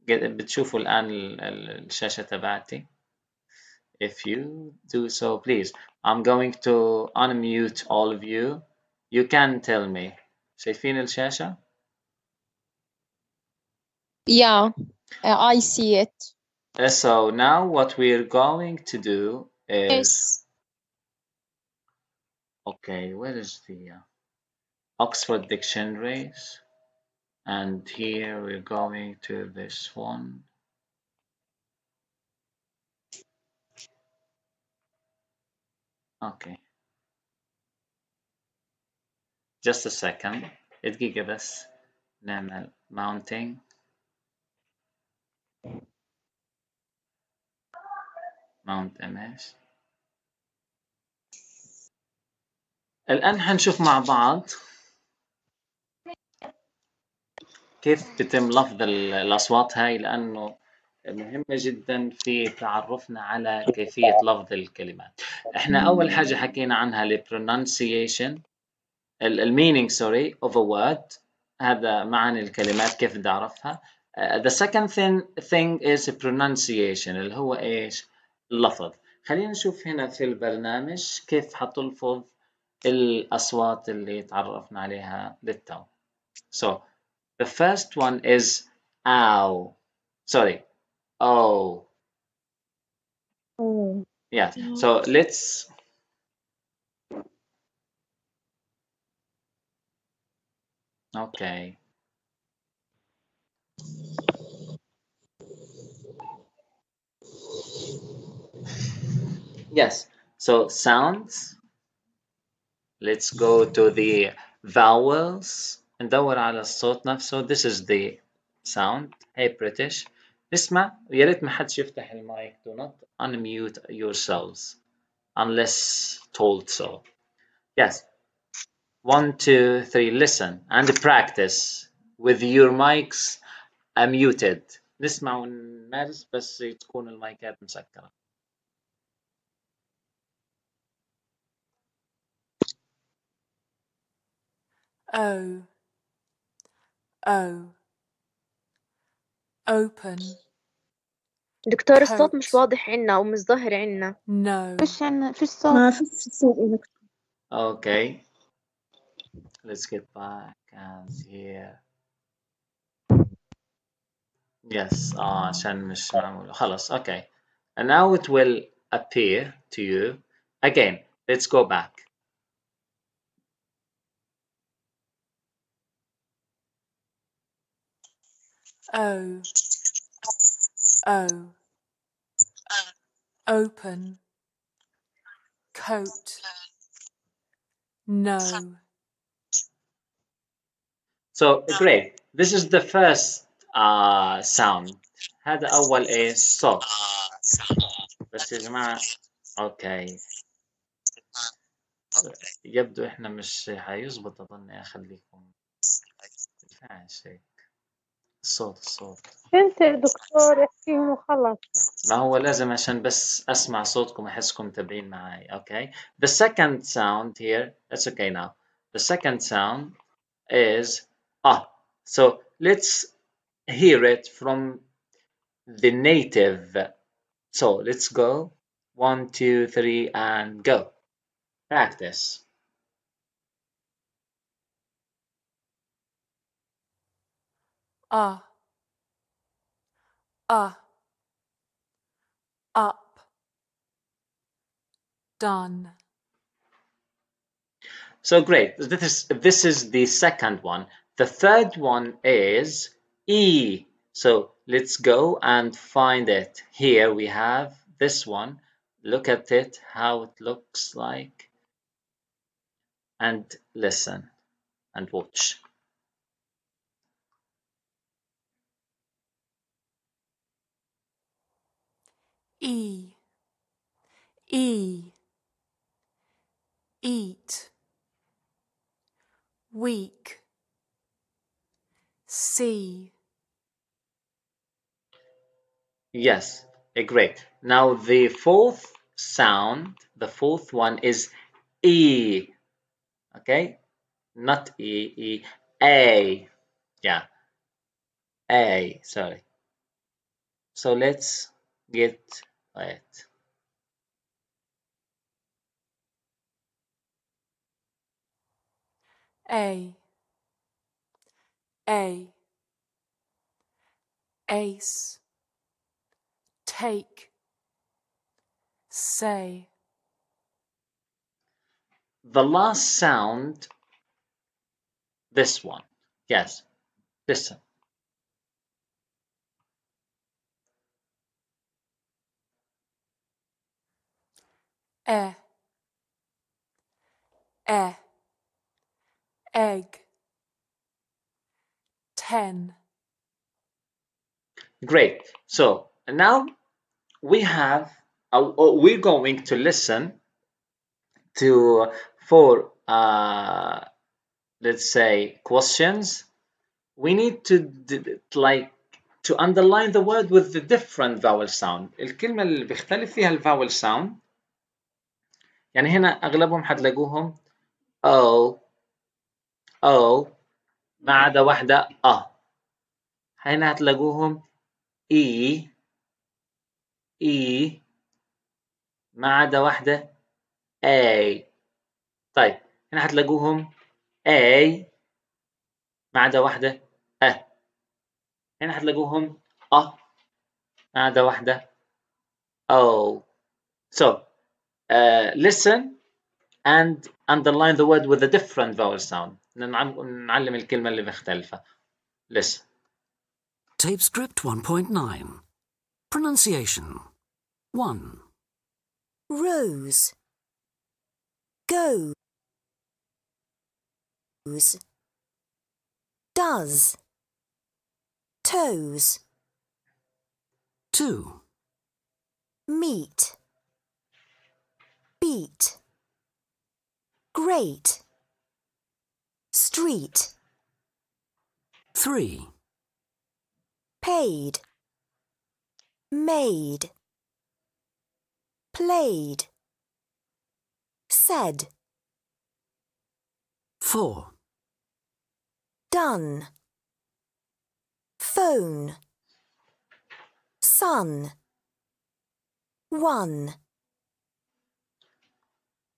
بتشوفوا الآن الشاشة تبعتي. If you do so, please. I'm going to unmute all of you. You can tell me. شايفين الشاشة؟ Yeah, I see it. So now what we're going to do is Yes. okay, where is the Oxford dictionaries? And here we're going to this one. Okay. Just a second. دقيقة بس نعمل mounting. Mount image. الآن حنشوف مع بعض كيف بتم لفظ الأصوات هاي لأنه مهمة جدا في تعرفنا على كيفية لفظ الكلمات. احنا أول حاجة حكينا عنها ال pronunciation meaning sorry of a word. هذا معاني الكلمات كيف بدي أعرفها. The second thing is pronunciation اللي هو إيش؟ اللفظ. خلينا نشوف هنا في البرنامج كيف حتلفظ الأصوات اللي تعرفنا عليها للتو. So the first one is ow. Sorry, oh. Oh. Yeah. So let's. Okay. Yes. So sounds. Let's go to the vowels. ندور على الصوت نفسه. This is the sound. Hey British. نسمع ويا ريت ما حدش يفتح المايك. Do not unmute yourselves unless told so. Yes. 1, 2, 3. Listen and practice with your mics muted. نسمع ونمارس بس تكون المايكات مسكرة. O, O, open. دكتور الصوت مش واضح عنا أو مش ظاهر عنا. No. فيش صوت. ما فيش صوت. Okay. Let's get back and here. Yes. عشان مش معمول. خلاص. Okay. And now it will appear to you. Again, let's go back. O, O, open, coat, no. So great. This is the first sound. هذا أول إيه صوت. بس يا جماعة أوكي. يبدو إحنا مش حيزبط أظن أخليكم ماشي. الصوت انت يا دكتور احكيهم وخلص. ما هو لازم عشان بس أسمع صوتكم أحسكم متابعين معي. Okay. The second sound here, that's okay now. The second sound is ah. So let's hear it from the native. So let's go. 1, 2, 3, and go. Practice. up, done, So great. This is the second one. The third one is E. So let's go and find it. Here we have this one. Look at it, how it looks like, and listen and watch. e, eat, week, see, Yes, great. Now the fourth sound, the fourth one is E. Okay, not E, A. Yeah, A. Sorry. So let's get it. a, ace, take, say, The last sound, this one. Yes, listen. e, egg, 10, Great. So now we have, we're going to listen to four, let's say, questions. We need to like to underline the word with the different vowel sound. الكلمة اللي بيختلف فيها الفاول sound. يعني هنا أغلبهم حتلاقوهم O ما عدا واحدة هنا هتلاقوهم E ما عدا واحدة A. طيب هنا هتلاقوهم A ما عدا واحدة هنا هتلاقوهم ما عدا واحدة O. So listen and underline the word with a different vowel sound. نعلم الكلمة اللي مختلفة. Listen. Tape script 1.9. Pronunciation. 1. Rose, goes, does, toes. 2. Meet, beat, great, street. 3. Paid, made, played, said. 4. Done, phone, sun, one.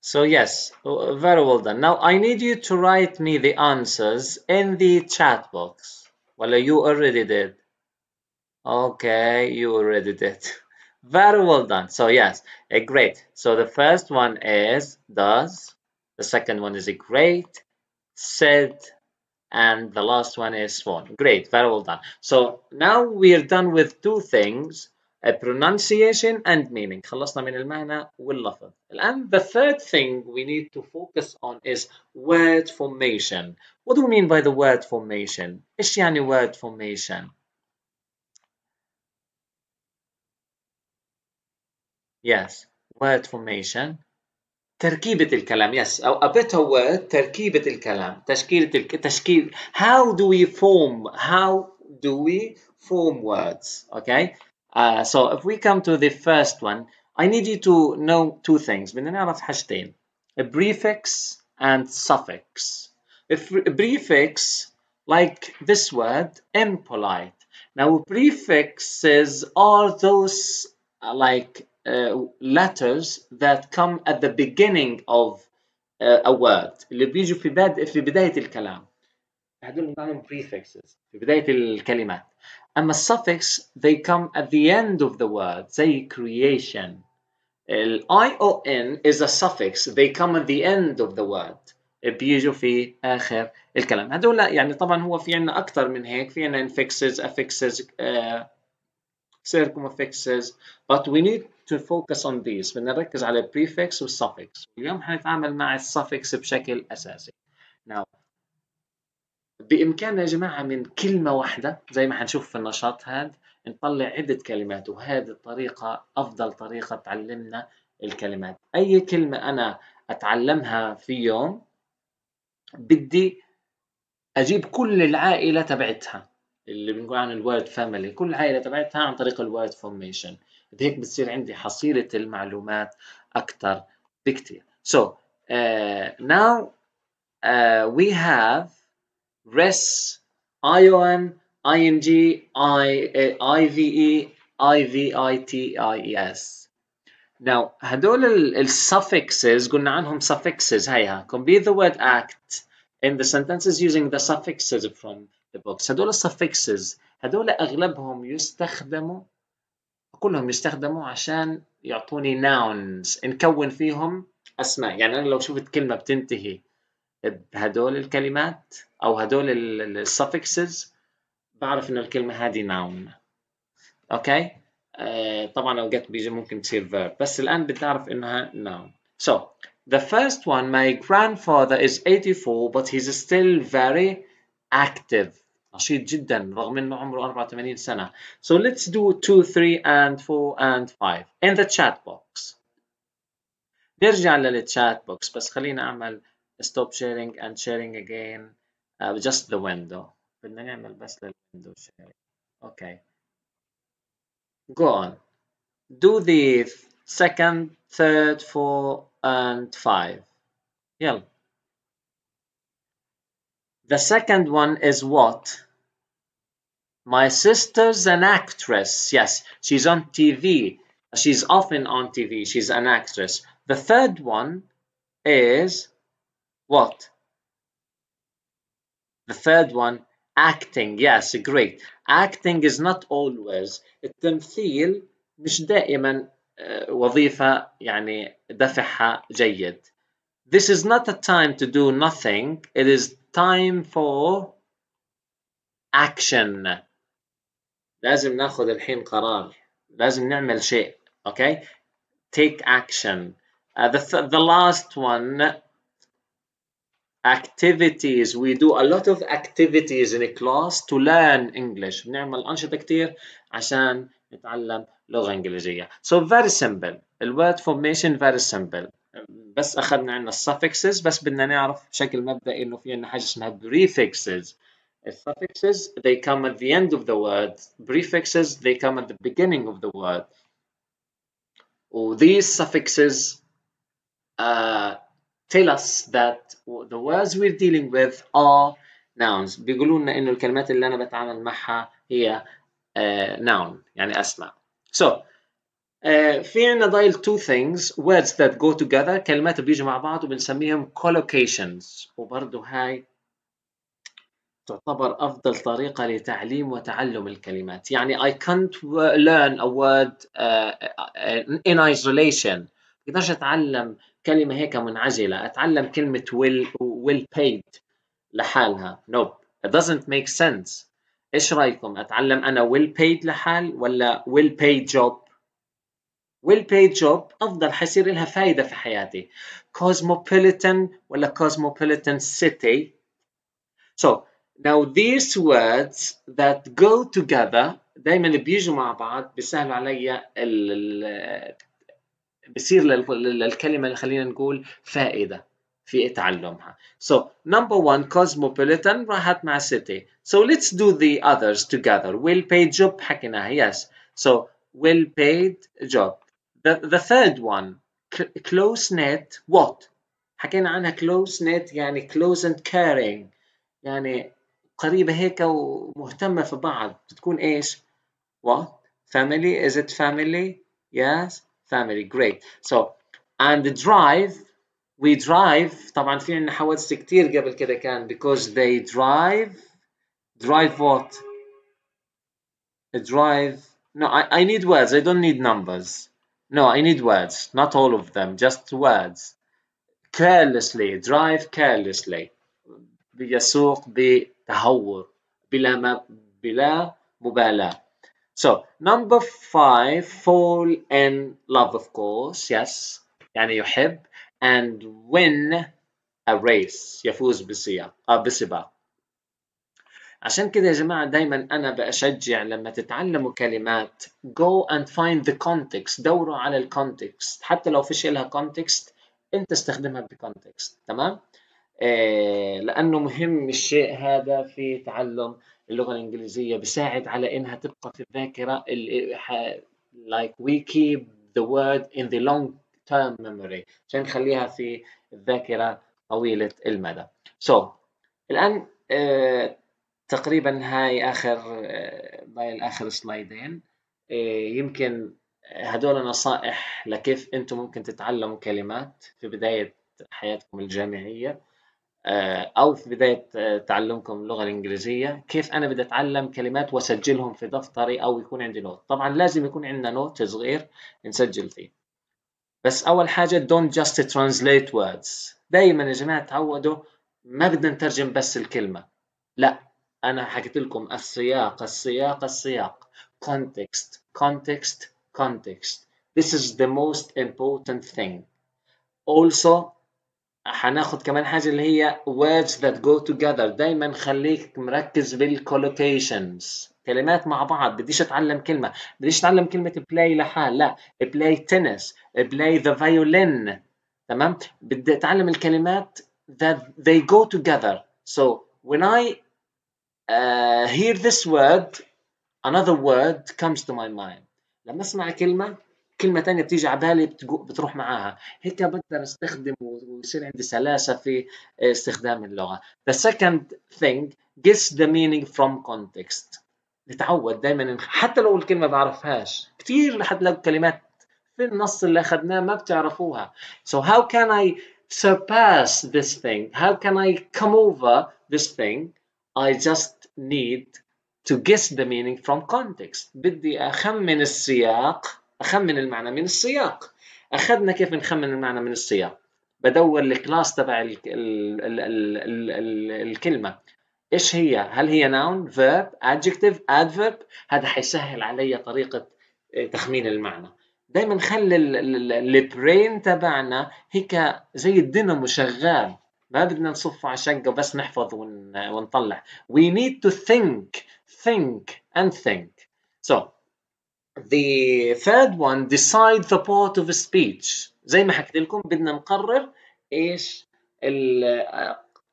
So yes, very well done. Now I need you to write me the answers in the chat box. Well, you already did. Okay, you already did. Very well done. So yes, great. So the first one is does. The second one is a great, said, and the last one is phone. Great, very well done. So now we are done with two things, a pronunciation and meaning. خلصنا من المعنى واللفظ. And the third thing we need to focus on is word formation. What do we mean by the word formation? إيش يعني word formation? Yes, word formation. تركيبة الكلام yes أو a better word تركيبة الكلام تشكيل how do we form words okay so if we come to the first one I need you to know two things بدنا نعرف حاجتين a prefix and suffix if a prefix like this word impolite now prefixes are those like letters that come at the beginning of a word اللي بيجوا في بداية الكلام هدول بنعملهم prefixes في بداية الكلمات أما suffix they come at the end of the word زي creation ion is a suffix they come at the end of the word بيجوا في آخر الكلام هدول يعني طبعا هو في عنا أكثر من هيك في عنا infixes affixes circumfixes but we need to focus on these بدنا نركز على prefix والsuffix اليوم حنتعامل مع الsuffix بشكل أساسي now بإمكاننا يا جماعة من كلمة واحدة زي ما حنشوف في النشاط هذا نطلع عدة كلمات وهذه الطريقة أفضل طريقة تعلمنا الكلمات أي كلمة أنا أتعلمها في يوم بدي أجيب كل العائلة تبعتها اللي بنقول عن الورد فاميلي كل العائلة تبعتها عن طريق الورد فورميشن هيك بتصير عندي حصيلة المعلومات أكثر بكتير so now we have res, ion, ing, ive, ivites. Now هدول الsuffixes قلنا عنهم suffixes هيها complete the word act in the sentences using the suffixes from the books هدول suffixes هدول أغلبهم يستخدموا كلهم يستخدموا عشان يعطوني nouns نكون فيهم أسماء يعني أنا لو شفت كلمة بتنتهي بهدول الكلمات أو هدول الsuffixes بعرف إنه الكلمة هذه noun أوكي طبعا أوقات بيجي ممكن تصير verb بس الآن بتعرف إنها noun so the first one my grandfather is 84 but he's still very active نشيط جدا رغم إنه عمره 84 سنة so let's do 2 3 and 4 and 5 in the chat box نرجع للchat box بس خلينا أعمل stop sharing and sharing again just the window بدنا نعمل بس للwindow sharing okay go on do the second third 4 and 5 يلا the second one is what my sister's an actress yes she's on TV she's often on TV she's an actress the third one is what the third one acting yes great acting is not always التمثيل مش دائما وظيفة يعني دفعها جيد this is not a time to do nothing it is time for action لازم ناخذ الحين قرار لازم نعمل شيء okay take action the last one activities we do a lot of activities in a class to learn English بنعمل أنشطة كتير عشان نتعلم لغة إنجليزية so very simple الword formation very simple بس أخذنا عنا suffixes بس بدنا نعرف بشكل مبدئي إنه في عنا حاجة اسمها prefixes suffixes they come at the end of the word prefixes they come at the beginning of the word these suffixes tell us that the words we're dealing with are nouns بيقولوا لنا إنه الكلمات اللي أنا بتعامل معها هي noun يعني أسماء so في عنا ضايل two things words that go together كلمات بيجوا مع بعض وبنسميهم collocations وبرضه هاي تعتبر أفضل طريقة لتعليم وتعلم الكلمات يعني I can't learn a word in isolation بقدرش أتعلم كلمة هيك منعزلة أتعلم كلمة will paid لحالها no it doesn't make sense إيش رأيكم أتعلم أنا will paid لحال ولا will paid job will paid job أفضل حيصير لها فايدة في حياتي cosmopolitan ولا cosmopolitan city so now these words that go together دايما بيجوا مع بعض بيسهلوا علي بصير للكلمة اللي خلينا نقول فائدة في تعلمها. So number one cosmopolitan راحت مع city. So let's do the others together. Well paid job حكيناها. Yes. So well paid job. The third one close knit what؟ حكينا عنها close knit يعني close and caring يعني قريبة هيك ومهتمة في بعض. بتكون إيش؟ What? Family? Is it family? Yes, family. Great. So, and the drive, we drive. طبعا في عندنا حوادث كتير قبل كده كان because they drive what? Drive. No, I need words. I don't need numbers. No, I need words. Not all of them. Just words. Carelessly. Drive carelessly. يسوق بتهور بلا مبالاة. So number 5 fall in love of course yes يعني يحب and win a race يفوز بسباق. عشان كده يا جماعة دايما أنا بأشجع لما تتعلموا كلمات go and find the context. دوروا على الكونتكست حتى لو فيش لها context أنت استخدمها بكونتكست. تمام؟ لأنه مهم الشيء هذا في تعلم اللغة الإنجليزية. بيساعد على إنها تبقى في الذاكرة like we keep the word in the long term memory عشان نخليها في الذاكرة طويلة المدى. So الآن تقريبا هاي آخر سلايدين. يمكن هدول نصائح لكيف أنتم ممكن تتعلموا كلمات في بداية حياتكم الجامعية أو في بداية تعلمكم اللغة الإنجليزية. كيف أنا بدي أتعلم كلمات وأسجلهم في دفتري أو يكون عندي نوت. طبعا لازم يكون عندنا نوت صغير نسجل فيه. بس أول حاجة don't just translate words. دايما يا جماعة تعودوا ما بدنا نترجم بس الكلمة. لا أنا حكيت لكم السياق context. This is the most important thing. Also هناخد كمان حاجة اللي هي words that go together. دايما خليك مركز بالcollocations كلمات مع بعض. بديش اتعلم كلمة play لحال لا play tennis play the violin. تمام بدي اتعلم الكلمات that they go together. So when I hear this word another word comes to my mind. لما اسمع كلمة تانية بتيجي على بالي بتروح معاها. هيك بقدر استخدم ويصير عندي سلاسة في استخدام اللغة. The second thing gets the meaning from context. نتعود دايما حتى لو الكلمة بعرفهاش كتير رح تلاقوا كلمات في النص اللي أخذناه ما بتعرفوها. So how can I surpass this thing? How can I come over this thing? I just need to guess the meaning from context. بدي أخمن المعنى من السياق. أخذنا كيف نخمن المعنى من السياق. بدور الكلاس تبع الكلمة إيش هي. هل هي noun, verb, adjective, adverb. هذا حيسهل علي طريقة تخمين المعنى. دايما خلي البرين تبعنا هيك زي الدينامو شغال. ما بدنا نصفه على شقة وبس نحفظ ونطلع. We need to think and think. So the third one decide the part of a speech. زي ما حكيت لكم بدنا نقرر ايش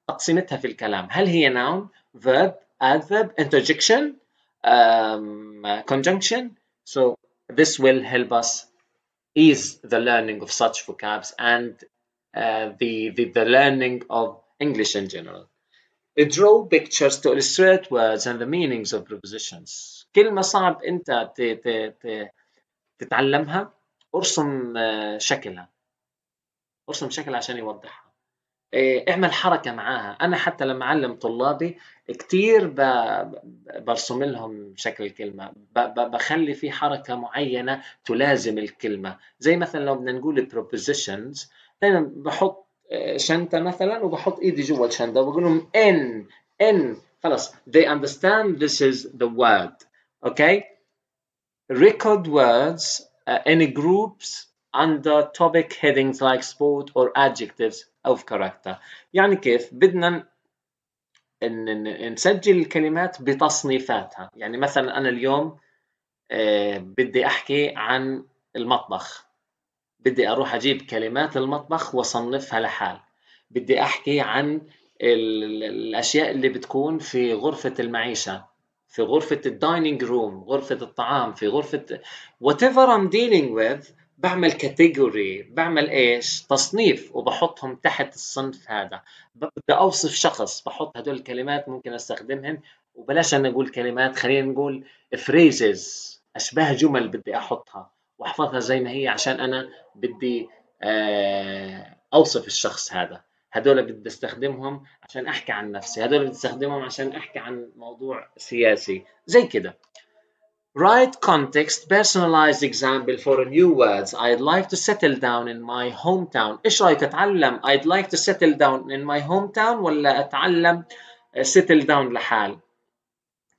أقسمتها في الكلام. هل هي noun, verb, adverb, interjection, conjunction. So this will help us ease the learning of such vocabs and the learning of English in general. Draw pictures to illustrate words and the meanings of prepositions. كلمة صعب أنت تتعلمها ارسم شكلها عشان يوضحها. اعمل حركة معاها. أنا حتى لما أعلم طلابي كتير برسم لهم شكل الكلمة. بخلي في حركة معينة تلازم الكلمة. زي مثلا لو بدنا نقول prepositions دايما بحط شنطة مثلا وبحط إيدي جوا الشنطة وبقول لهم in خلاص they understand this is the word. Okay. Record words in groups under topic headings like sport or adjectives of character. يعني كيف بدنا نسجل الكلمات بتصنيفاتها. يعني مثلا أنا اليوم بدي أحكي عن المطبخ. بدي أروح أجيب كلمات المطبخ وأصنفها لحال. بدي أحكي عن الأشياء اللي بتكون في غرفة المعيشة، في غرفة الدايننج روم، غرفة الطعام، في غرفة whatever I'm dealing with. بعمل كاتيجوري، بعمل إيش؟ تصنيف، وبحطهم تحت الصنف هذا. بدي أوصف شخص، بحط هدول الكلمات ممكن أستخدمهن. وبلاش أنا أقول كلمات، خلينا نقول phrases، أشباه جمل بدي أحطها واحفظها زي ما هي، عشان أنا بدي أوصف الشخص هذا. هدول بدي استخدمهم عشان أحكي عن نفسي، هدول بدي استخدمهم عشان أحكي عن موضوع سياسي زي كده. Write context personalized example for new words. I'd like to settle down in my hometown. إيش رأيك أتعلم I'd like to settle down in my hometown ولا أتعلم settle down لحال؟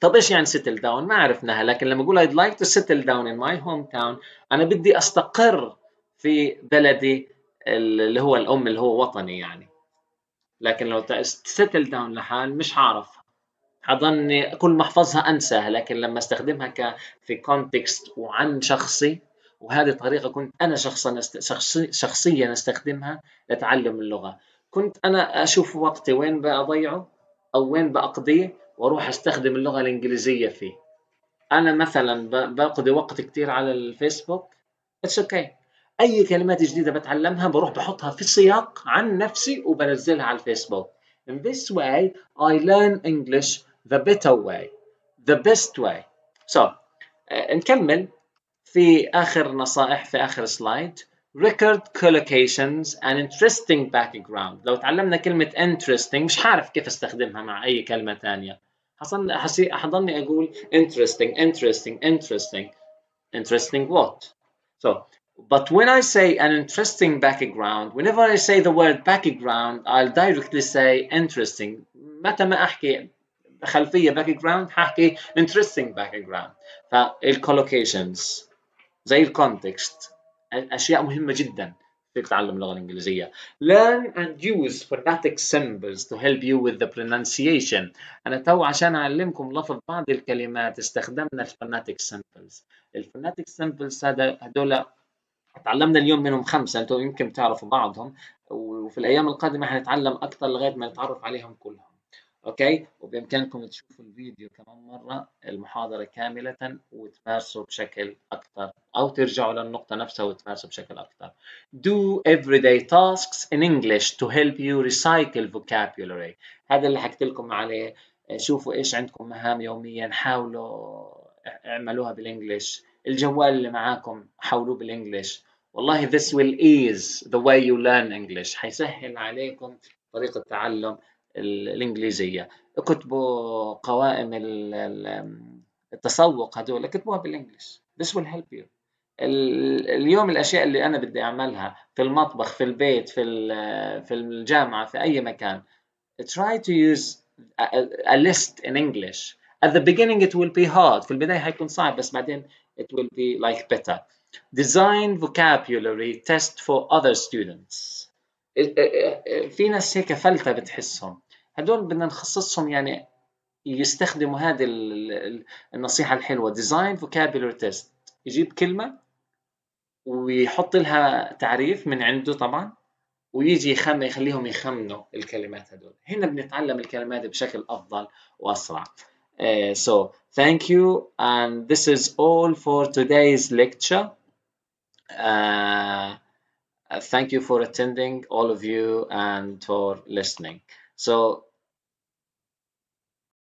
طب إيش يعني settle down؟ ما عرفناها، لكن لما أقول I'd like to settle down in my hometown أنا بدي أستقر في بلدي اللي هو الأم، اللي هو وطني يعني. لكن لو settle down لحال مش هعرف، حضني كل ما احفظها انساها. لكن لما استخدمها في كونتكست وعن شخصي، وهذه طريقة كنت أنا شخصيا استخدمها لتعلم اللغة. كنت أنا أشوف وقتي وين بأضيعه أو وين بأقضيه وأروح أستخدم اللغة الإنجليزية فيه. أنا مثلا بقضي وقت كتير على الفيسبوك، It's okay. أي كلمات جديدة بتعلمها بروح بحطها في سياق عن نفسي وبنزلها على الفيسبوك. In this way I learn English the better way, the best way. So نكمل في آخر نصائح في آخر سلايد. Record collocations and interesting background. لو تعلمنا كلمة interesting مش عارف كيف استخدمها مع أي كلمة تانية. حضلني أقول interesting interesting interesting interesting what? So, but when I say an interesting background, whenever I say the word background, I'll directly say interesting. متى ما أحكي خلفية background ححكي interesting background. فالcollocations زي الcontext أشياء مهمة جدا في تعلم اللغة الإنجليزية. Learn and use phonetic symbols to help you with the pronunciation. أنا تو عشان أعلمكم لفظ بعض الكلمات استخدمنا phonetic symbols. phonetic symbols هدول تعلمنا اليوم منهم 5، أنتم يمكن تعرفوا بعضهم، وفي الأيام القادمة حنتعلم أكثر لغاية ما نتعرف عليهم كلهم. أوكي، وبإمكانكم تشوفوا الفيديو كمان مرة المحاضرة كاملة وتمارسوا بشكل أكثر، أو ترجعوا للنقطة نفسها وتمارسوا بشكل أكثر. Do everyday tasks in English to help you recycle vocabulary. هذا اللي حكيت لكم عليه. شوفوا إيش عندكم مهام يوميا، حاولوا اعملوها بالإنجليش. الجوال اللي معاكم حولوه بالإنجليش. والله this will ease the way you learn English. حيسهل عليكم طريقة تعلم الإنجليزية. اكتبوا قوائم التسوق هدول اكتبوها بالإنجليش. This will help you. اليوم الأشياء اللي أنا بدي أعملها في المطبخ، في البيت، في الجامعة، في أي مكان. Try to use a list in English. At the beginning it will be hard. في البداية هيكون صعب، بس بعدين it will be like better. Design vocabulary test for other students. في ناس هيك فلتة بتحسهم، هدول بدنا نخصصهم يعني يستخدموا هذه النصيحة الحلوة. Design vocabulary test. يجيب كلمة ويحط لها تعريف من عنده طبعا، ويجي يخليهم يخمنوا الكلمات هدول. هنا بنتعلم الكلمات بشكل أفضل وأسرع. So thank you, and this is all for today's lecture. Thank you for attending, all of you, and for listening. So